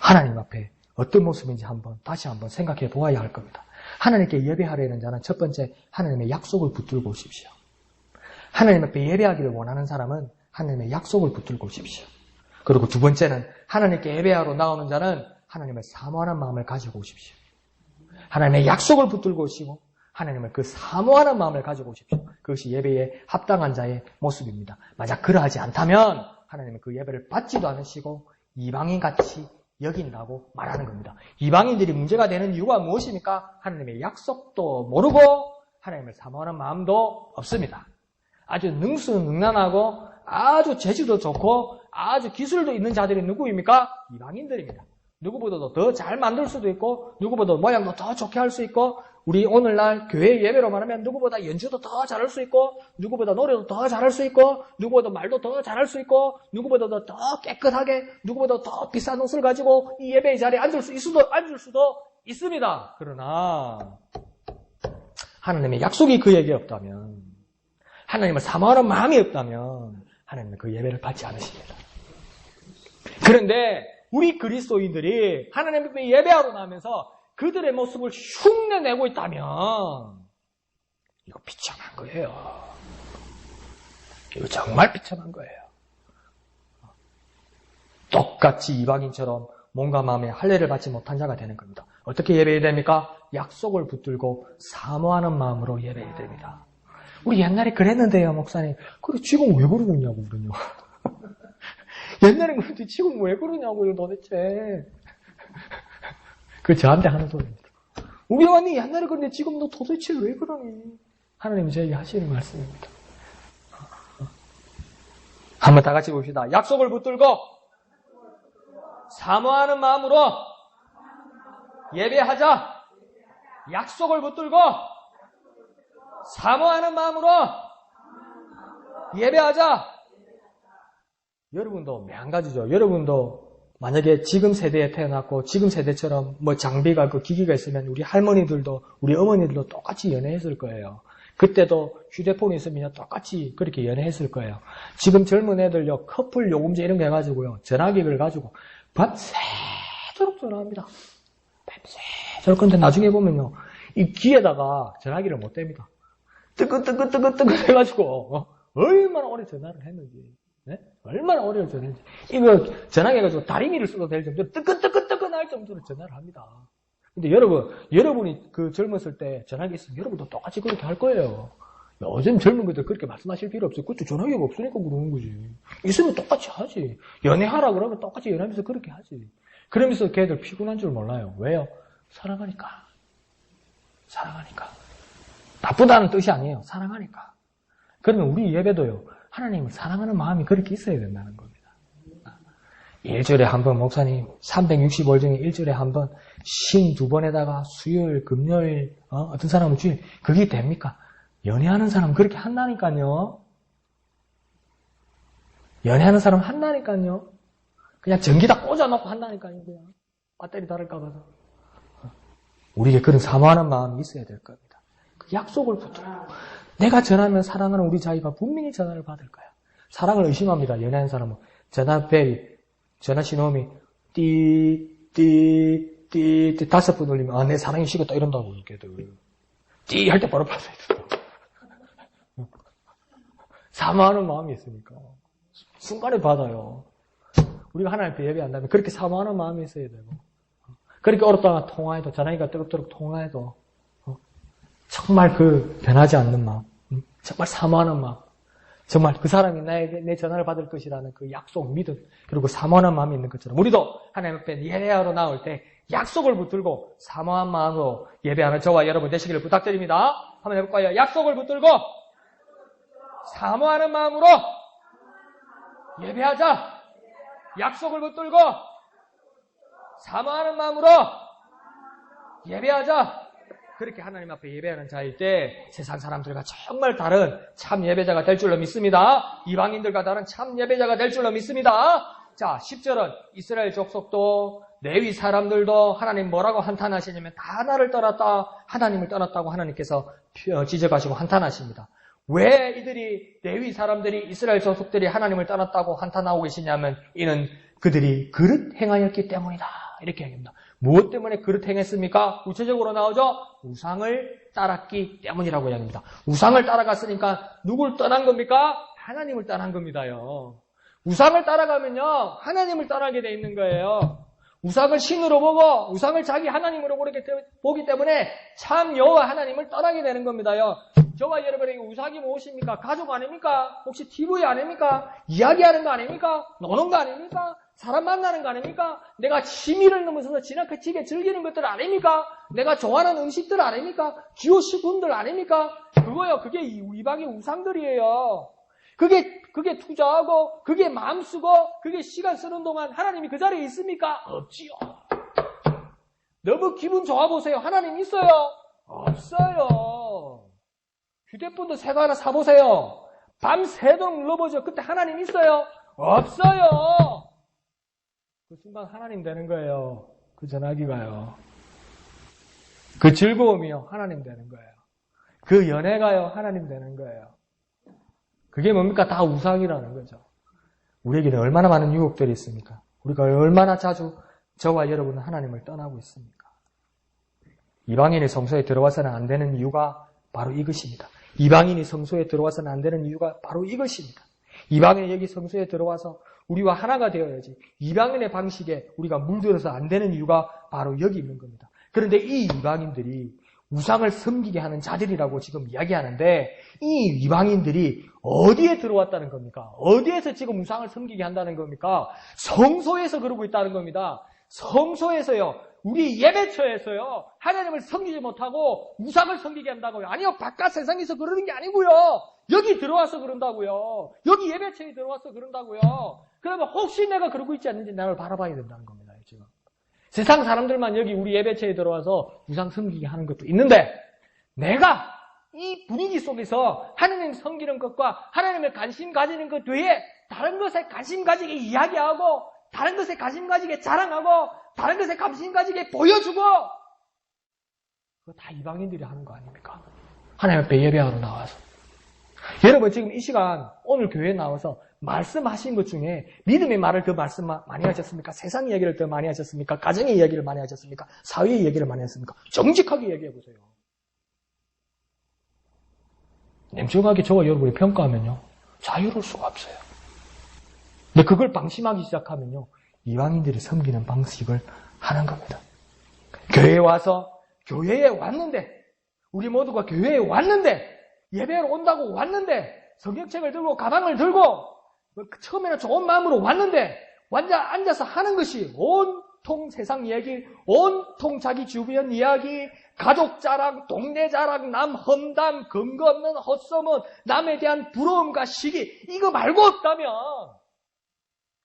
하나님 앞에 어떤 모습인지 다시 한번 생각해 보아야 할 겁니다. 하나님께 예배하려는 자는 첫 번째, 하나님의 약속을 붙들고 오십시오. 하나님 앞에 예배하기를 원하는 사람은 하나님의 약속을 붙들고 오십시오. 그리고 두 번째는 하나님께 예배하러 나오는 자는 하나님을 사모하는 마음을 가지고 오십시오. 하나님의 약속을 붙들고 오시고 하나님을 그 사모하는 마음을 가지고 오십시오. 그것이 예배에 합당한 자의 모습입니다. 만약 그러하지 않다면 하나님은 그 예배를 받지도 않으시고 이방인같이 여긴다고 말하는 겁니다. 이방인들이 문제가 되는 이유가 무엇입니까? 하나님의 약속도 모르고 하나님을 사모하는 마음도 없습니다. 아주 능수능란하고 아주 재주도 좋고 아주 기술도 있는 자들이 누구입니까? 이방인들입니다. 누구보다도 더 잘 만들 수도 있고 누구보다 모양도 더 좋게 할 수 있고 우리 오늘날 교회 예배로 말하면 누구보다 연주도 더 잘할 수 있고 누구보다 노래도 더 잘할 수 있고 누구보다 말도 더 잘할 수 있고 누구보다도 더 깨끗하게 누구보다 더 비싼 옷을 가지고 이 예배의 자리에 앉을 수도 있습니다. 그러나 하나님의 약속이 그에게 없다면 하나님을 사모하는 마음이 없다면 하나님은 그 예배를 받지 않으십니다. 그런데 우리 그리스도인들이 하나님 앞에 예배하러 나면서 그들의 모습을 흉내내고 있다면 이거 비참한 거예요. 이거 정말 비참한 거예요. 똑같이 이방인처럼 몸과 마음에 할례를 받지 못한 자가 되는 겁니다. 어떻게 예배해야 됩니까? 약속을 붙들고 사모하는 마음으로 예배해야 됩니다. 우리 옛날에 그랬는데요, 목사님. 그래, 지금 왜 그러냐고, 그러냐. 옛날엔 그런데 지금 왜 그러냐고요, 도대체. 그 저한테 하는 소리입니다. 우리 어머니 옛날에 그런데 지금 너 도대체 왜 그러니? 하나님이 저에게 하시는 말씀입니다. 한번 다 같이 봅시다. 약속을 붙들고 사모하는 마음으로 예배하자. 약속을 붙들고 사모하는 마음으로 예배하자. 여러분도 매한가지죠. 여러분도 만약에 지금 세대에 태어났고 지금 세대처럼 뭐 장비가 그 기기가 있으면 우리 할머니들도 우리 어머니들도 똑같이 연애했을 거예요. 그때도 휴대폰이 있으면 똑같이 그렇게 연애했을 거예요. 지금 젊은 애들요 커플 요금제 이런 거 해가지고요 전화기를 가지고 밤새도록 전화합니다. 밤새도록. 근데 나중에 보면요 이 귀에다가 전화기를 못 댑니다. 뜨끈뜨끈 해가지고 얼마나 오래 전화를 했는지. 네? 얼마나 오래 전화했는지. 이거 전화해가지고 다리미를 써도 될 정도로 뜨끈뜨끈 할 정도로 전화를 합니다. 근데 여러분이 그 젊었을 때 전화기 있으면 여러분도 똑같이 그렇게 할 거예요. 요즘 젊은 것들 그렇게 말씀하실 필요 없어요. 그것도 전화기가 없으니까 그러는 거지. 있으면 똑같이 하지. 연애하라 그러면 똑같이 연애하면서 그렇게 하지. 그러면서 걔들 피곤한 줄 몰라요. 왜요? 사랑하니까. 나쁘다는 뜻이 아니에요. 사랑하니까. 그러면 우리 예배도요. 하나님을 사랑하는 마음이 그렇게 있어야 된다는 겁니다. 일주일에 한 번, 목사님, 365일 중에 일주일에 한 번, 52번에다가 수요일, 금요일, 어떤 사람은 주일, 그게 됩니까? 연애하는 사람은 그렇게 한다니까요. 연애하는 사람은 한다니까요. 그냥 전기다 꽂아놓고 한다니까요, 그냥. 배터리 다를까 봐서. 우리에게 그런 사모하는 마음이 있어야 될 겁니다. 그 약속을 붙들고. 내가 전하면 사랑하는 우리 자기가 분명히 전화를 받을 거야. 사랑을 의심합니다. 연애하는 사람은. 전화 신호음이 띠 5번 울리면, 아, 내 사랑이 식었다 이런다고, 걔들. 띠 할 때 바로 받아야 된다. 사모하는 마음이 있으니까. 순간에 받아요. 우리가 하나님 앞에 예배한다면 그렇게 사모하는 마음이 있어야 되고. 그렇게 어렵다가 통화해도, 전화기가 뜨겁도록 통화해도, 정말 그 변하지 않는 마음, 정말 사모하는 마음, 정말 그 사람이 내 전화를 받을 것이라는 그 약속, 믿음, 그리고 사모하는 마음이 있는 것처럼 우리도 하나님 앞에 예배하러 나올 때 약속을 붙들고 사모한 마음으로 예배하는 저와 여러분 되시기를 부탁드립니다. 한번 해볼까요? 약속을 붙들고 사모하는 마음으로 예배하자. 약속을 붙들고 사모하는 마음으로 예배하자. 그렇게 하나님 앞에 예배하는 자일 때 세상 사람들과 정말 다른 참 예배자가 될 줄로 믿습니다. 이방인들과 다른 참 예배자가 될 줄로 믿습니다. 자, 10절은 이스라엘 족속도 레위 사람들도 하나님 뭐라고 한탄하시냐면 다 나를 떠났다, 하나님을 떠났다고 하나님께서 지적하시고 한탄하십니다. 왜 이들이 레위 사람들이 이스라엘 족속들이 하나님을 떠났다고 한탄하고 계시냐면 이는 그들이 그릇 행하였기 때문이다. 이렇게 얘기합니다. 무엇 때문에 그릇 행했습니까? 구체적으로 나오죠. 우상을 따랐기 때문이라고 이야기합니다. 우상을 따라갔으니까 누굴 떠난 겁니까? 하나님을 떠난 겁니다요. 우상을 따라가면요 하나님을 떠나게 돼 있는 거예요. 우상을 신으로 보고 우상을 자기 하나님으로 보기 때문에 참 여호와 하나님을 떠나게 되는 겁니다요. 저와 여러분에게 우상이 무엇입니까? 가족 아닙니까? 혹시 TV 아닙니까? 이야기하는 거 아닙니까? 노는 거 아닙니까? 사람 만나는 거 아닙니까? 내가 취미를 넘어서서 지나치게 즐기는 것들 아닙니까? 내가 좋아하는 음식들 아닙니까? 기호식품들 아닙니까? 그거요. 그게 이방의 우상들이에요. 그게 투자하고, 그게 마음 쓰고, 그게 시간 쓰는 동안 하나님이 그 자리에 있습니까? 없지요. 너무 기분 좋아 보세요. 하나님 있어요? 없어요. 휴대폰도 새 거 하나 사보세요. 밤새도록 눌러보죠. 그때 하나님 있어요? 없어요. 그 순간 하나님 되는 거예요. 그 전화기가요. 그 즐거움이요. 하나님 되는 거예요. 그 연애가요. 하나님 되는 거예요. 그게 뭡니까? 다 우상이라는 거죠. 우리에게는 얼마나 많은 유혹들이 있습니까? 우리가 얼마나 자주 저와 여러분은 하나님을 떠나고 있습니까? 이방인이 성소에 들어와서는 안 되는 이유가 바로 이것입니다. 이방인이 성소에 들어와서는 안 되는 이유가 바로 이것입니다. 이방인이 여기 성소에 들어와서 우리와 하나가 되어야지 이방인의 방식에 우리가 물들어서 안 되는 이유가 바로 여기 있는 겁니다. 그런데 이 이방인들이 우상을 섬기게 하는 자들이라고 지금 이야기하는데 이 이방인들이 어디에 들어왔다는 겁니까? 어디에서 지금 우상을 섬기게 한다는 겁니까? 성소에서 그러고 있다는 겁니다. 성소에서요. 우리 예배처에서요. 하나님을 섬기지 못하고 우상을 섬기게 한다고요. 아니요. 바깥 세상에서 그러는 게 아니고요. 여기 들어와서 그런다고요. 여기 예배처에 들어와서 그런다고요. 그러면 혹시 내가 그러고 있지 않는지 나를 바라봐야 된다는 겁니다. 지금. 세상 사람들만 여기 우리 예배처에 들어와서 우상 섬기게 하는 것도 있는데 내가 이 분위기 속에서 하나님 섬기는 것과 하나님의 관심 가지는 것 외에 다른 것에 관심 가지게 이야기하고 다른 것에 관심 가지게 자랑하고 다른 것에 관심 가지게 보여주고 그거 다 이방인들이 하는 거 아닙니까? 하나님 앞에 예배하러 나와서 여러분 지금 이 시간 오늘 교회에 나와서 말씀하신 것 중에 믿음의 말을 더 말씀 많이 하셨습니까? 세상 이야기를 더 많이 하셨습니까? 가정의 이야기를 많이 하셨습니까? 사회의 이야기를 많이 하셨습니까? 정직하게 얘기해 보세요. 냉정하게 저와 여러분이 평가하면요. 자유로울 수가 없어요. 근데 그걸 방심하기 시작하면요. 이방인들이 섬기는 방식을 하는 겁니다. 교회에 왔는데 우리 모두가 교회에 왔는데 예배로 온다고 왔는데 성경책을 들고 가방을 들고 처음에는 좋은 마음으로 왔는데 앉아서 하는 것이 온통 세상 얘기, 온통 자기 주변 이야기, 가족 자랑, 동네 자랑, 남 험담, 근거 없는 헛소문, 남에 대한 부러움과 시기 이거 말고 없다면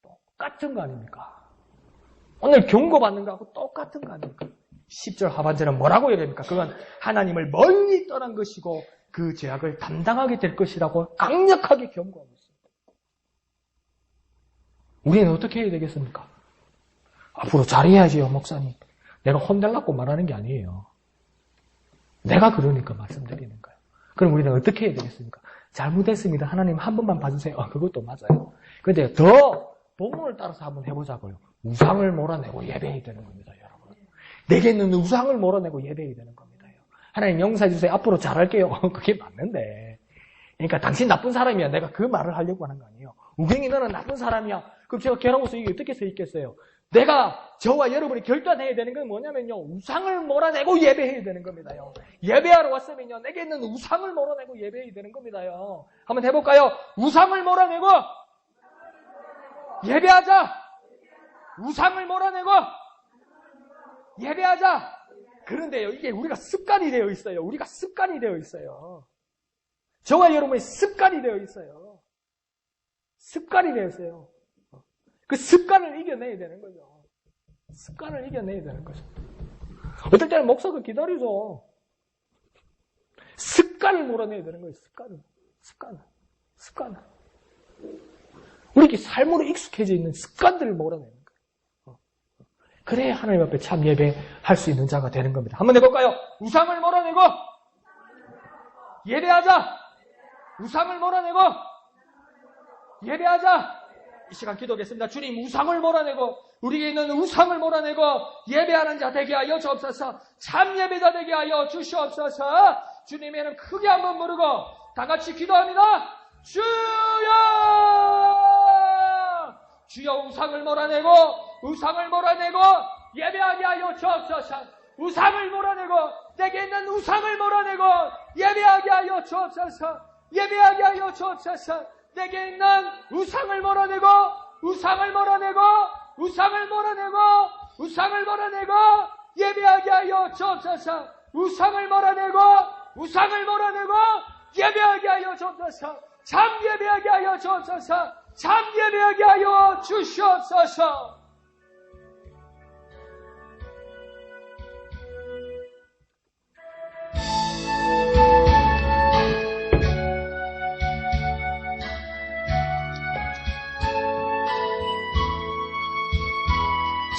똑같은 거 아닙니까? 오늘 경고받는 거하고 똑같은 거 아닙니까? 10절 하반절은 뭐라고 얘기합니까? 그건 하나님을 멀리 떠난 것이고 그 죄악을 담당하게 될 것이라고 강력하게 경고하고 있습니다. 우리는 어떻게 해야 되겠습니까? 앞으로 잘해야지요, 목사님. 내가 혼달라고 말하는 게 아니에요. 내가 그러니까 말씀드리는 거예요. 그럼 우리는 어떻게 해야 되겠습니까? 잘못했습니다. 하나님 한 번만 봐주세요. 그것도 맞아요. 근데 더 본문을 따라서 한번 해보자고요. 우상을 몰아내고 예배해야 되는 겁니다, 여러분. 내게 있는 우상을 몰아내고 예배해야 되는 겁니다. 하나님 용서해 주세요. 앞으로 잘할게요. 그게 맞는데. 그러니까 당신 나쁜 사람이야. 내가 그 말을 하려고 하는 거 아니에요. 우경이 너는 나쁜 사람이야. 그럼 제가 결혼해서 이게 어떻게 써 있겠어요? 내가 저와 여러분이 결단해야 되는 건 뭐냐면요. 우상을 몰아내고 예배해야 되는 겁니다요. 예배하러 왔으면요. 내게 있는 우상을 몰아내고 예배해야 되는 겁니다요. 한번 해볼까요? 우상을 몰아내고 예배하자. 우상을 몰아내고 예배하자. 그런데요. 이게 우리가 습관이 되어 있어요. 우리가 습관이 되어 있어요. 저와 여러분의 습관이 되어 있어요. 습관이 되어 있어요. 그 습관을 이겨내야 되는 거죠. 습관을 이겨내야 되는 거죠. 어떨 때는 목사가 기다리죠. 습관을 몰아내야 되는 거예요. 습관을. 우리 이렇게 삶으로 익숙해져 있는 습관들을 몰아내는 거예요. 그래야 하나님 앞에 참 예배할 수 있는 자가 되는 겁니다. 한번 해볼까요? 우상을 몰아내고 예배하자. 우상을 몰아내고 예배하자. 이 시간 기도하겠습니다. 주님, 우상을 몰아내고 우리에게 있는 우상을 몰아내고 예배하는 자 되게 하여 주옵소서. 참 예배자 되게 하여 주시옵소서. 주님에는 크게 한번 부르고 다 같이 기도합니다. 주여! 주여, 우상을 몰아내고 예배하게 하여 주옵소서. 우상을 몰아내고 내게 있는 우상을 몰아내고 예배하게 하여 주옵소서. 예배하게 하여 주옵소서. 내게 있는 우상을 몰아내고 예배하게 하여 주옵소서. 우상을 몰아내고 예배하게 하여 주옵소서. 참 예배하게 하여 주옵소서. 참 예배하게 하여 주시옵소서.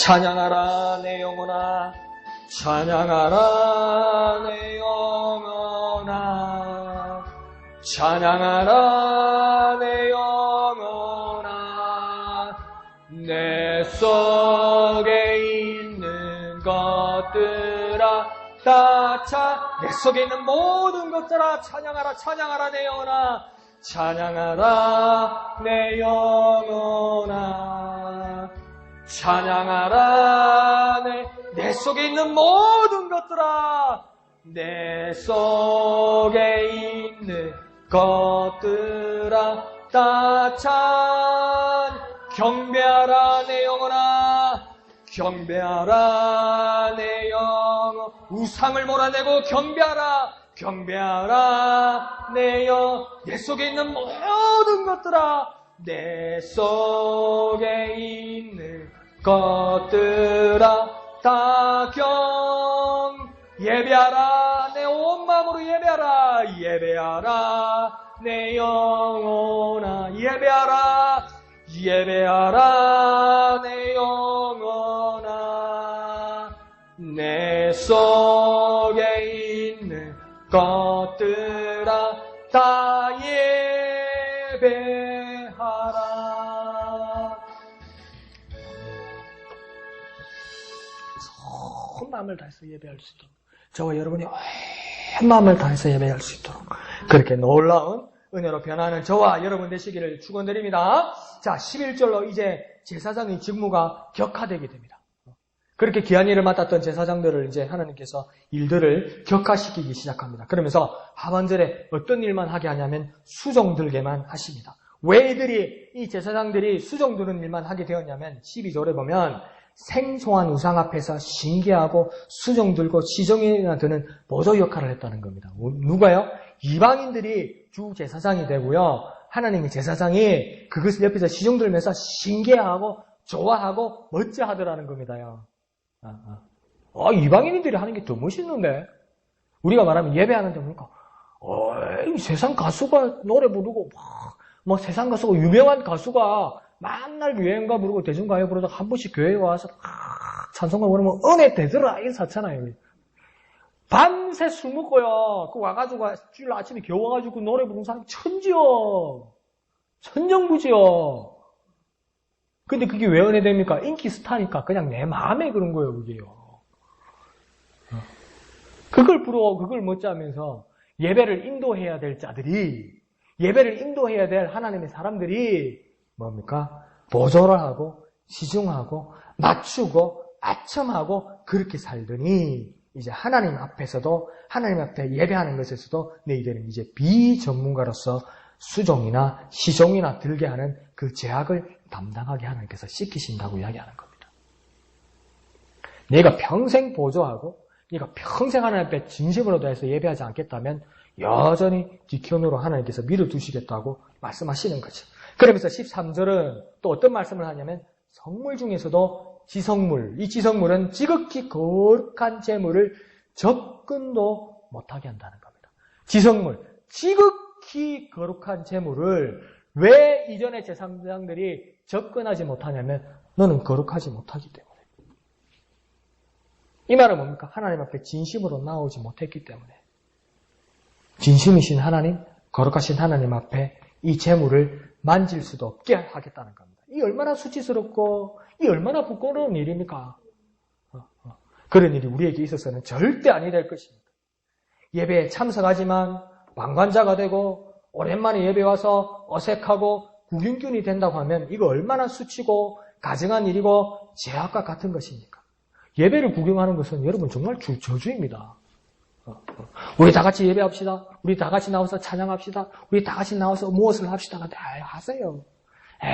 찬양하라 내 영혼아, 찬양하라 내 영혼아, 찬양하라 내 영혼아. 내 속에 있는 것들아 다 내 속에 있는 모든 것들아 찬양하라. 찬양하라 내 영혼아, 찬양하라 내 영혼아, 찬양하라 내 속에 있는 모든 것들아, 내 속에 있는 것들아 다 경배하라 내 영혼아, 경배하라 내 영혼. 우상을 몰아내고 경배하라 내 속에 있는 모든 것들아, 내 속에 있는 것들아 다 예배하라. 내 온 마음으로 예배하라 내 영혼아, 예배하라 내 영혼아. 내 속에 있는 것들아 다 예배하라. 온 마음을 다해서 예배할 수 있도록, 저와 여러분이 온 마음을 다해서 예배할 수 있도록 그렇게 놀라운 은혜로 변하는 저와 여러분 되시기를 축원드립니다. 자, 11절로 이제 제사장의 직무가 격화되게 됩니다. 그렇게 귀한 일을 맡았던 제사장들을 이제 하나님께서 일들을 격화시키기 시작합니다. 그러면서 하반절에 어떤 일만 하게 하냐면 수종 들게만 하십니다. 왜 이 제사장들이 수종 드는 일만 하게 되었냐면 12절에 보면 생소한 우상 앞에서 신기하고 수종 들고 시종이나 드는 보조 역할을 했다는 겁니다. 누가요? 이방인들이 주 제사장이 되고요. 하나님의 제사장이 그것을 옆에서 시종 들면서 신기하고 좋아하고 멋져하더라는 겁니다요. 이방인들이 하는 게 더 멋있는데? 우리가 말하면 예배하는데 보니까 세상 가수가 노래 부르고 세상 가수가 유명한 가수가 맨날 유행가 부르고 대중가요 부르다가 한 번씩 교회에 와서 찬송가 부르면 은혜 되더라 이게 사잖아요. 밤새 술 먹고요. 그 와가지고 주일 아침에 겨우 와가지고 노래 부르는 사람이 천지요. 천정부지요. 근데 그게 왜 은혜됩니까? 인기 스타니까 그냥 내 마음에 그런 거예요, 그게요. 그걸 부러워, 그걸 멋지하면서 예배를 인도해야 될 자들이, 예배를 인도해야 될 하나님의 사람들이 뭡니까? 보조를 하고, 시중하고, 맞추고, 아첨하고, 그렇게 살더니, 이제 하나님 앞에서도, 하나님 앞에 예배하는 것에서도 너희들은 이제 비전문가로서 수종이나 시종이나 들게 하는 그 제약을 담당하게 하나님께서 시키신다고 이야기하는 겁니다. 내가 평생 보조하고, 네가 평생 하나님 앞에 진심으로 다해서 예배하지 않겠다면 여전히 뒤편으로 하나님께서 밀어두시겠다고 말씀하시는 거죠. 그러면서 13절은 또 어떤 말씀을 하냐면 성물 중에서도 지성물, 이 지성물은 지극히 거룩한 재물을 접근도 못하게 한다는 겁니다. 지성물, 지극히 거룩한 재물을 왜 이전의 제사장들이 접근하지 못하냐면 너는 거룩하지 못하기 때문에. 이 말은 뭡니까? 하나님 앞에 진심으로 나오지 못했기 때문에. 진심이신 하나님, 거룩하신 하나님 앞에 이 재물을 만질 수도 없게 하겠다는 겁니다. 이 얼마나 수치스럽고 이 얼마나 부끄러운 일입니까? 그런 일이 우리에게 있어서는 절대 아니 될 것입니다. 예배에 참석하지만 방관자가 되고 오랜만에 예배 와서 어색하고 구경꾼이 된다고 하면 이거 얼마나 수치고 가증한 일이고 죄악과 같은 것입니까? 예배를 구경하는 것은 여러분 정말 저주입니다. 우리 다 같이 예배합시다. 우리 다 같이 나와서 찬양합시다. 우리 다 같이 나와서 무엇을 합시다. 하세요.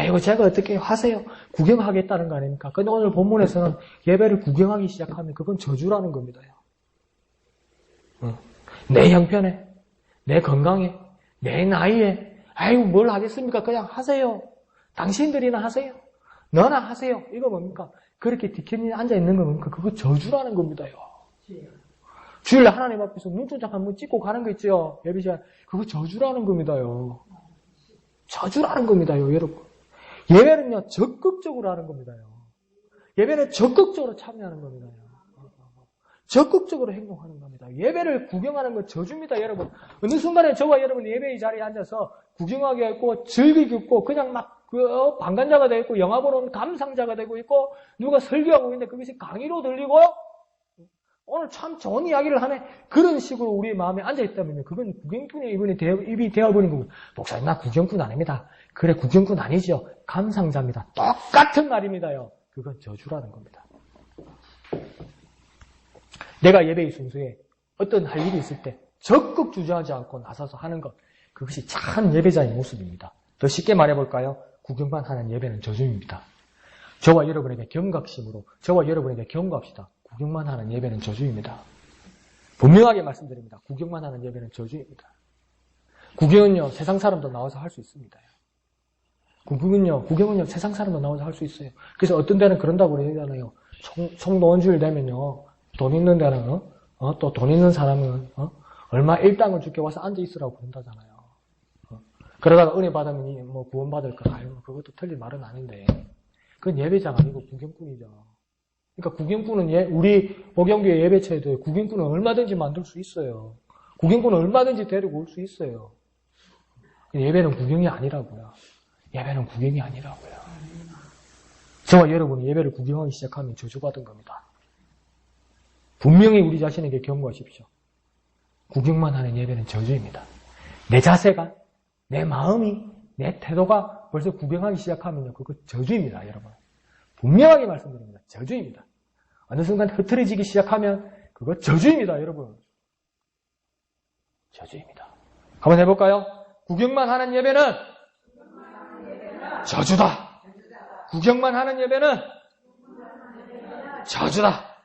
이거 제가 어떻게 하세요. 구경하겠다는 거 아닙니까? 근데 오늘 본문에서는 예배를 구경하기 시작하면 그건 저주라는 겁니다. 내 형편에, 내 건강에, 내 나이에, 뭘 하겠습니까? 그냥 하세요. 당신들이나 하세요. 너나 하세요. 이거 뭡니까? 그렇게 디켓이 앉아있는 거 뭡니까? 그거 저주라는 겁니다요. 주일날 하나님 앞에서 눈동자 한번 찍고 가는 거 있죠? 예배 시간. 그거 저주라는 겁니다요. 저주라는 겁니다요, 여러분. 예배는요, 적극적으로 하는 겁니다요. 예배는 적극적으로 참여하는 겁니다요. 적극적으로 행동하는 겁니다. 예배를 구경하는 건 저주입니다, 여러분. 어느 순간에 저와 여러분이 예배의 자리에 앉아서 구경하게 했고, 즐기고 있고, 그냥 막 방관자가 되고 있고, 영화 보는 감상자가 되고 있고, 누가 설교하고 있는데 그것이 강의로 들리고, 오늘 참 좋은 이야기를 하네. 그런 식으로 우리의 마음에 앉아있다면요. 그건 구경꾼의 입이 되어버린 거고. 목사님, 나 구경꾼 아닙니다. 그래, 구경꾼 아니죠. 감상자입니다. 똑같은 말입니다요. 그건 저주라는 겁니다. 내가 예배의 순서에 어떤 할 일이 있을 때 적극 주저하지 않고 나서서 하는 것. 그것이 참 예배자의 모습입니다. 더 쉽게 말해볼까요? 구경만 하는 예배는 저주입니다. 저와 여러분에게 경각심으로, 저와 여러분에게 경고합시다. 구경만 하는 예배는 저주입니다. 분명하게 말씀드립니다. 구경만 하는 예배는 저주입니다. 구경은요, 세상 사람도 나와서 할 수 있습니다. 구경은요, 세상 사람도 나와서 할 수 있어요. 그래서 어떤 데는 그런다고 그러잖아요. 총노원주일 되면요, 돈 있는 데는, 또 돈 있는 사람은, 얼마 일당을 줄게 와서 앉아있으라고 그런다잖아요. 그러다가 은혜 받으면 뭐 구원받을 거, 그것도 틀린 말은 아닌데. 그건 예배자가 아니고 구경꾼이죠. 그러니까 구경꾼은 우리 목영교회 예배처에도 구경꾼은 얼마든지 만들 수 있어요. 구경꾼은 얼마든지 데리고 올 수 있어요. 예배는 구경이 아니라고요. 예배는 구경이 아니라고요. 저와 여러분이 예배를 구경하기 시작하면 저주받은 겁니다. 분명히 우리 자신에게 경고하십시오. 구경만 하는 예배는 저주입니다. 내 자세가, 내 마음이, 내 태도가 벌써 구경하기 시작하면요. 그거 저주입니다, 여러분. 분명하게 말씀드립니다. 저주입니다. 어느 순간 흐트러지기 시작하면 그거 저주입니다, 여러분. 저주입니다. 한번 해볼까요? 구경만 하는 예배는 저주다. 구경만 하는 예배는 저주다.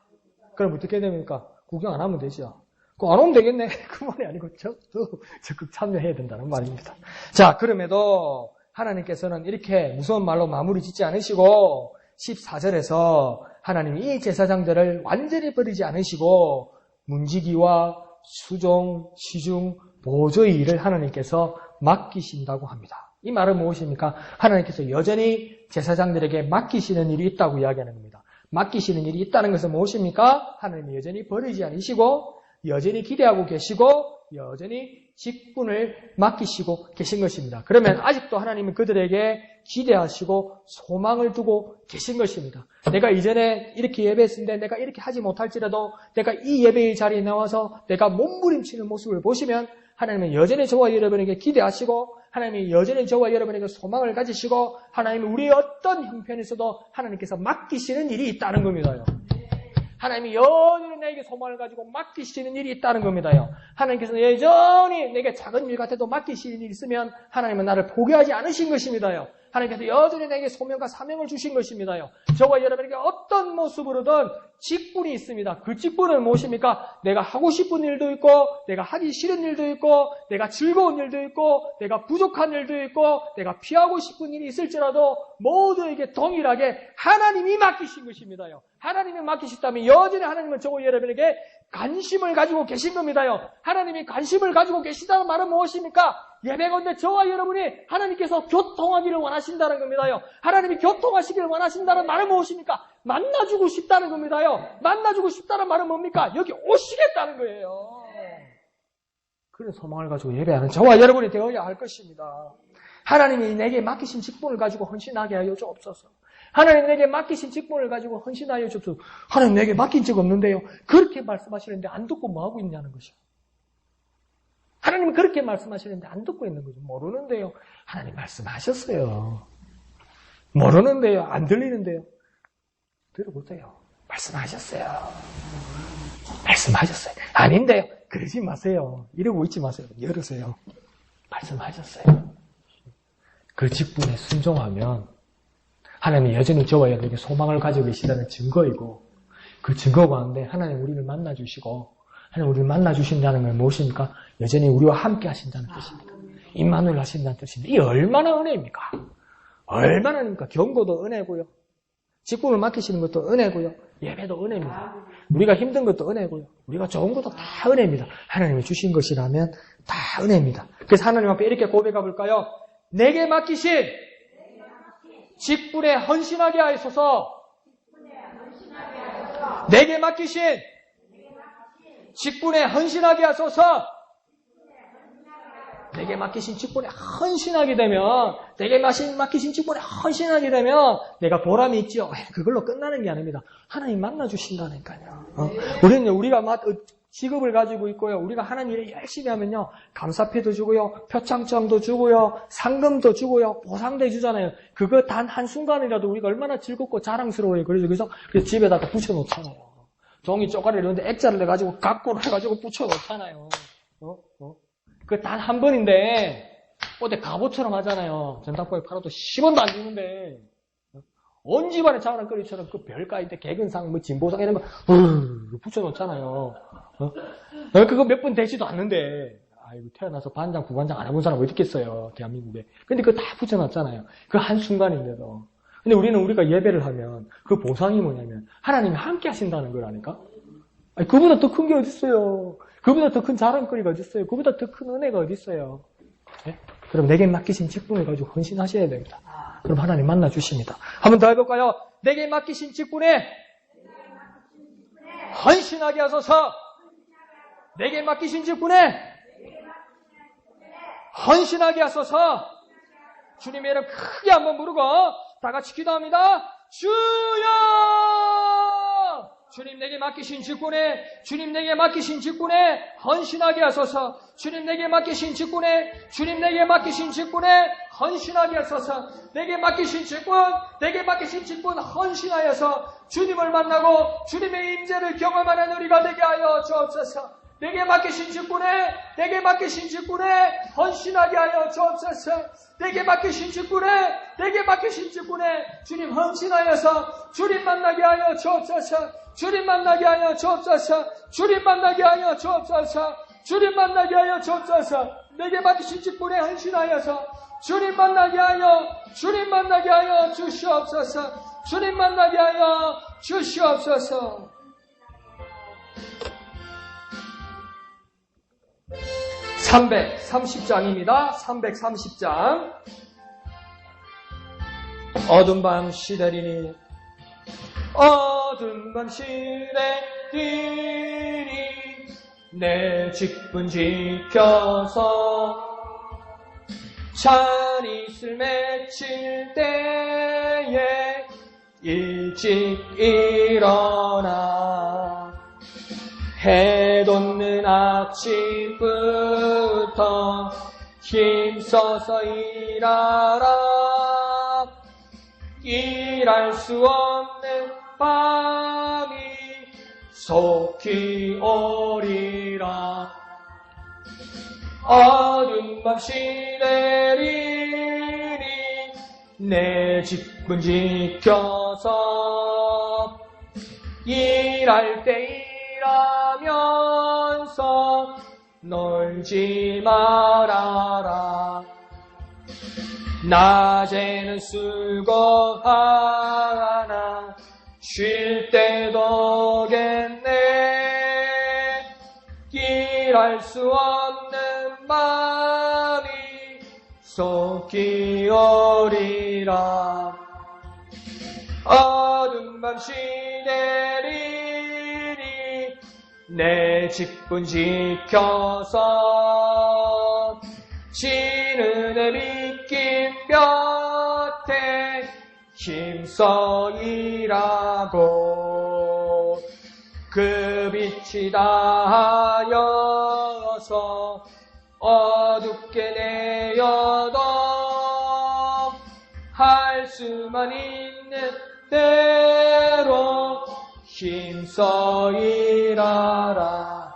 그럼 어떻게 됩니까? 구경 안 하면 되죠. 안 오면 되겠네. 그 말이 아니고 적극 참여해야 된다는 말입니다. 자, 그럼에도 하나님께서는 이렇게 무서운 말로 마무리 짓지 않으시고 14절에서 하나님이 이 제사장들을 완전히 버리지 않으시고 문지기와 수종, 시중, 보조의 일을 하나님께서 맡기신다고 합니다. 이 말은 무엇입니까? 하나님께서 여전히 제사장들에게 맡기시는 일이 있다고 이야기하는 겁니다. 맡기시는 일이 있다는 것은 무엇입니까? 하나님이 여전히 버리지 않으시고 여전히 기대하고 계시고 여전히 직분을 맡기시고 계신 것입니다. 그러면 아직도 하나님은 그들에게 기대하시고 소망을 두고 계신 것입니다. 내가 이전에 이렇게 예배했는데 내가 이렇게 하지 못할지라도 내가 이 예배의 자리에 나와서 내가 몸부림치는 모습을 보시면 하나님은 여전히 저와 여러분에게 기대하시고 하나님이 여전히 저와 여러분에게 소망을 가지시고 하나님은 우리의 어떤 형편에서도 하나님께서 맡기시는 일이 있다는 겁니다요. 하나님이 여전히 내게 소망을 가지고 맡기시는 일이 있다는 겁니다요. 하나님께서는 여전히 내게 작은 일 같아도 맡기시는 일이 있으면 하나님은 나를 포기하지 않으신 것입니다요. 하나님께서 여전히 내게 소명과 사명을 주신 것입니다요. 저와 여러분에게 어떤 모습으로든 직분이 있습니다. 그 직분은 무엇입니까? 내가 하고 싶은 일도 있고 내가 하기 싫은 일도 있고 내가 즐거운 일도 있고 내가 부족한 일도 있고 내가 피하고 싶은 일이 있을지라도 모두에게 동일하게 하나님이 맡기신 것입니다요. 하나님이 맡기셨다면 여전히 하나님은 저와 여러분에게 관심을 가지고 계신 겁니다요. 하나님이 관심을 가지고 계시다는 말은 무엇입니까? 예배건대 저와 여러분이 하나님께서 교통하기를 원하신다는 겁니다요. 하나님이 교통하시기를 원하신다는 말은 무엇입니까? 만나주고 싶다는 겁니다요. 만나주고 싶다는 말은 뭡니까? 여기 오시겠다는 거예요. 그런 소망을 가지고 예배하는 저와 여러분이 되어야 할 것입니다. 하나님이 내게 맡기신 직분을 가지고 헌신하게 하여 주옵소서. 하나님 내게 맡기신 직분을 가지고 헌신하여 주옵소서. 하나님 내게 맡긴 적 없는데요. 그렇게 말씀하시는데 안 듣고 뭐 하고 있냐는 것이요. 하나님은 그렇게 말씀하시는데 안 듣고 있는 거죠. 모르는데요. 하나님 말씀하셨어요. 모르는데요. 안 들리는데요. 들어보세요. 말씀하셨어요. 말씀하셨어요. 아닌데요. 그러지 마세요. 이러고 있지 마세요. 열으세요. 말씀하셨어요. 그 직분에 순종하면 하나님이 여전히 저와 여러분에게 소망을 가지고 계시다는 증거이고 그 증거 가운데 하나님 우리를 만나주시고 하나님 우리를 만나주신다는 건 무엇입니까? 여전히 우리와 함께 하신다는 뜻입니다. 임마누엘 하신다는 뜻입니다. 이 얼마나 은혜입니까? 얼마나 은혜입니까? 경고도 은혜고요. 직분을 맡기시는 것도 은혜고요. 예배도 은혜입니다. 우리가 힘든 것도 은혜고요. 우리가 좋은 것도 다 은혜입니다. 하나님이 주신 것이라면 다 은혜입니다. 그래서 하나님 앞에 이렇게 고백해 볼까요? 내게 맡기신 직분에 헌신하게 하소서. 내게 맡기신 직분에 헌신하게 하소서. 내게 맡기신 직분에 헌신하게 되면, 내게 맡기신 직분에 헌신하게 되면 내가 보람이 있죠. 그걸로 끝나는 게 아닙니다. 하나님 만나주신다니까요. 우리가 직업을 가지고 있고요. 우리가 하는 일을 열심히 하면요. 감사패도 주고요. 표창장도 주고요. 상금도 주고요. 보상도 해주잖아요. 그거 단 한순간이라도 우리가 얼마나 즐겁고 자랑스러워요. 그래서 집에다 붙여놓잖아요. 종이 쪼가리를 넣는데 액자를 내가지고 각고를 해가지고 붙여놓잖아요. 그 단 한 번인데 어디 갑옷처럼 하잖아요. 전당포에 팔아도 10원도 안 주는데 온 집안의 자랑거리처럼 그 별가인데 개근상 뭐 진보상 이런 거 붙여놓잖아요. 그거 몇 번 되지도 않는데 아이고 태어나서 반장 부반장 안 해본 사람 어디 있겠어요 대한민국에. 근데 그거 다 붙여놨잖아요. 그 한순간인데도. 근데 우리가 예배를 하면 그 보상이 뭐냐면 하나님이 함께 하신다는 거라니까. 아니, 그보다 더 큰 게 어딨어요. 그보다 더 큰 자랑거리가 어딨어요. 그보다 더 큰 은혜가 어딨어요. 네? 그럼 내게 맡기신 직분을 가지고 헌신하셔야 됩니다. 그럼 하나님 만나주십니다. 한 번 더 해볼까요? 내게 맡기신 직분에 헌신하게 하소서. 내게 맡기신 직분에 헌신하게 하소서. 주님의 이름 크게 한번 부르고 다 같이 기도합니다. 주여! 주님 내게 맡기신 직분에 헌신하게 하소서. 주님 내게 맡기신 직분에 헌신하게 하소서. 내게 맡기신 직분 헌신하여서 주님을 만나고 주님의 임재를 경험하는 우리가 되게 하여 주옵소서. 내게 맡기신 직분에 헌신하게 하여 주옵소서. 내게 맡기신 직분에 주님 헌신하여서 주님 만나게 하여 주옵소서. 주님 만나게 하여 주옵소서. 내게 맡기신 직분에 헌신하여서 주님 만나게 하여 주시옵소서. 주님 만나게 하여 주시옵소서. 330장입니다. 330장. 어둠 밤 시대리니 내 직분 지켜서 잔이슬 맺힐 때에 일찍 일어나 해 돋는 아침부터 힘써서 일하라. 일할 수 없는 밤이 속히 오리라. 어두운 밤 시내리니 내 직분 지켜서 일할 때 일하면서 놀지 말아라. 낮에는 수고하나 쉴 때도 겠네. 일할 수 없는 마음이 속히 오리라. 어두운 밤 시내리니 내 직분 지켜서 지는 애 믿긴 볕에 힘써 일하고 그 빛이 다하여서 어둡게 내어도 할 수만 있는 대로 힘써 일하라.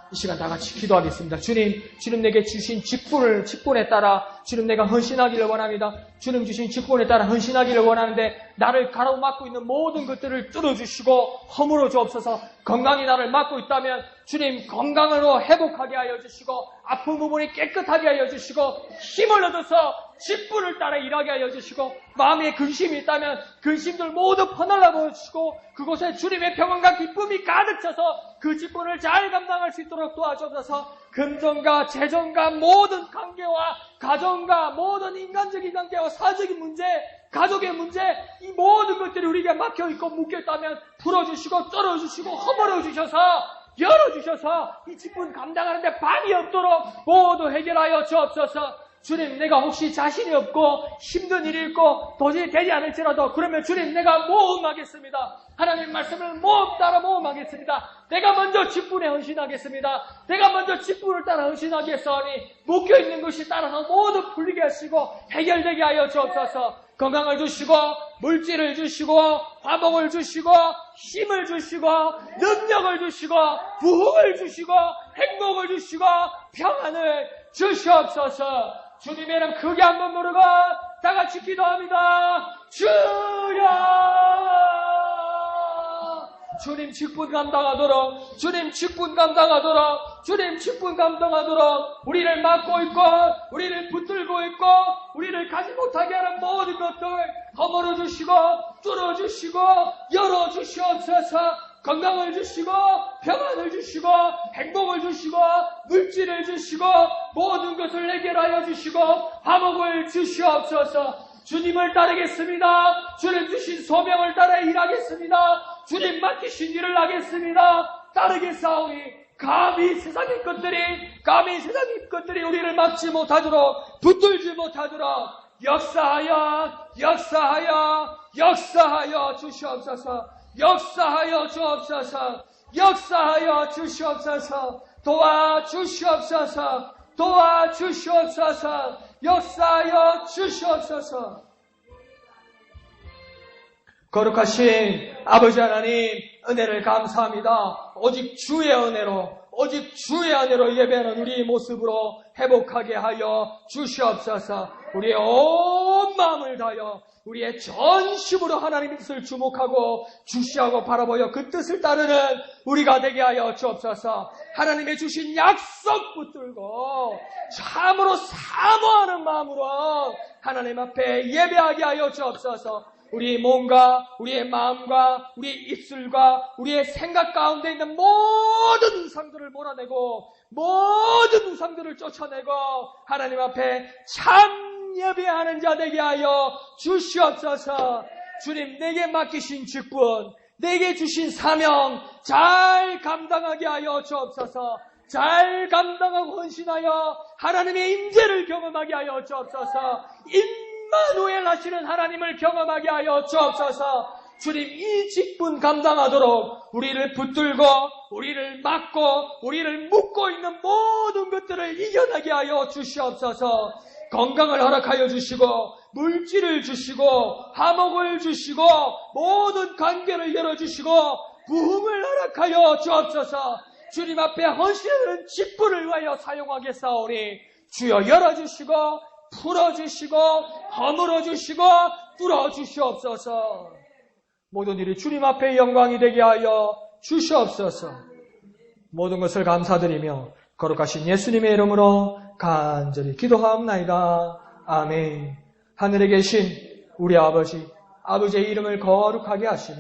이 시간 다 같이 기도하겠습니다. 주님 내게 주신 직분에 따라 주님 내가 헌신하기를 원합니다. 주님 주신 직분에 따라 헌신하기를 원하는데 나를 가로막고 있는 모든 것들을 뚫어주시고 허물어 주옵소서. 건강이 나를 막고 있다면 주님 건강으로 회복하게 하여 주시고 아픈 부분이 깨끗하게 하여 주시고 힘을 얻어서 직분을 따라 일하게 하여 주시고 마음에 근심이 있다면 근심들 모두 퍼날라 보여주시고 그곳에 주님의 평안과 기쁨이 가득 차서 그 직분을 잘 감당할 수 있도록 도와주옵소서. 금전과 재정과 모든 관계와 가정과 모든 인간적인 관계와 사적인 문제, 가족의 문제, 이 모든 것들이 우리에게 막혀있고 묶여있다면 풀어주시고 뚫어주시고 허물어주셔서 열어주셔서 이 직분 감당하는데 반이 없도록 모두 해결하여 주옵소서. 주님 내가 혹시 자신이 없고 힘든 일이 있고 도저히 되지 않을지라도 그러면 주님 내가 모험하겠습니다. 하나님 말씀을 모험 따라 모험하겠습니다. 내가 먼저 직분에 헌신하겠습니다. 내가 먼저 직분을 따라 헌신하겠사오니 묶여있는 것이 따라서 모두 풀리게 하시고 해결되게 하여 주옵소서. 건강을 주시고 물질을 주시고 화복을 주시고 힘을 주시고 능력을 주시고 부흥을 주시고 행복을 주시고 평안을 주시옵소서. 주님의 이름 크게 한번 부르고 다 같이 기도합니다. 주여! 주님 직분 감당하도록 주님 직분 감당하도록 주님 직분 감당하도록 우리를 막고 있고 우리를 붙들고 있고 우리를 가지 못하게 하는 모든 것들 허물어 주시고 뚫어 주시고 열어 주시옵소서. 건강을 주시고 평안을 주시고 행복을 주시고 물질을 주시고 모든 것을 해결하여 주시고 화목을 주시옵소서. 주님을 따르겠습니다. 주님 주신 소명을 따라 일하겠습니다. 주님 맡기신 일을 하겠습니다. 따르겠사오니 감히 세상의 것들이 우리를 막지 못하도록 붙들지 못하도록 역사하여 주시옵소서. 역사하여 주옵소서. 역사하여 주시옵소서. 도와주시옵소서. 역사하여 주시옵소서. 거룩하신 아버지 하나님 은혜를 감사합니다. 오직 주의 은혜로 예배하는 우리의 모습으로 회복하게 하여 주시옵소서. 우리의 온 마음을 다하여 우리의 전심으로 하나님의 뜻을 주목하고 주시하고 바라보여 그 뜻을 따르는 우리가 되게 하여 주옵소서. 하나님의 주신 약속 붙들고 참으로 사모하는 마음으로 하나님 앞에 예배하게 하여 주옵소서. 우리의 몸과 우리의 마음과 우리의 입술과 우리의 생각 가운데 있는 모든 우상들을 몰아내고 모든 우상들을 쫓아내고 하나님 앞에 참 예배하는 자 되게 하여 주시옵소서. 주님 내게 맡기신 직분 내게 주신 사명 잘 감당하게 하여 주옵소서. 잘 감당하고 헌신하여 하나님의 임재를 경험하게 하여 주옵소서. 임마누엘 하시는 하나님을 경험하게 하여 주옵소서. 주님, 이 직분 감당하도록 우리를 붙들고 우리를 막고 우리를 묶고 있는 모든 것들을 이겨내게 하여 주시옵소서. 건강을 허락하여 주시고 물질을 주시고 화목을 주시고 모든 관계를 열어주시고 부흥을 허락하여 주옵소서. 주님 앞에 헌신하는 직분을 위하여 사용하겠사오니 주여 열어주시고 풀어주시고 허물어주시고 뚫어주시옵소서. 모든 일이 주님 앞에 영광이 되게 하여 주시옵소서. 모든 것을 감사드리며 거룩하신 예수님의 이름으로 간절히 기도하옵나이다. 아멘. 하늘에 계신 우리 아버지, 아버지의 이름을 거룩하게 하시며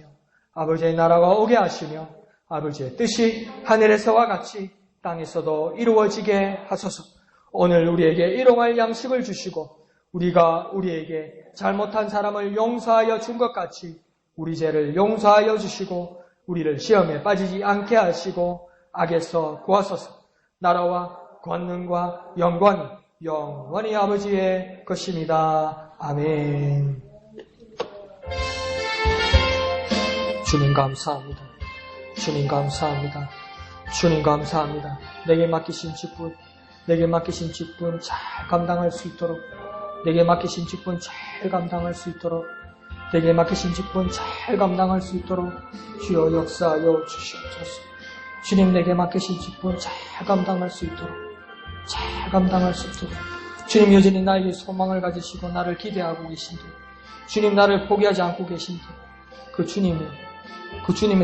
아버지의 나라가 오게 하시며 아버지의 뜻이 하늘에서와 같이 땅에서도 이루어지게 하소서. 오늘 우리에게 일용할 양식을 주시고 우리가 우리에게 잘못한 사람을 용서하여 준 것 같이 우리 죄를 용서하여 주시고 우리를 시험에 빠지지 않게 하시고 악에서 구하소서. 나라와 권능과 영광이 영원히 아버지의 것입니다. 아멘. 주님 감사합니다. 주님 감사합니다. 주님 감사합니다. 내게 맡기신 직분 잘 감당할 수 있도록 내게 맡기신 직분 잘 감당할 수 있도록 내게 맡기신 직분 잘 감당할 수 있도록 주여 역사하여 주시옵소서. 주님, 내게 맡기신 직분 잘 감당할 수 있도록 주님, 여전히 나에게 소망을 가지시고 나를 기대하고 계신데 주님, 나를 포기하지 않고 계신데 그 주님의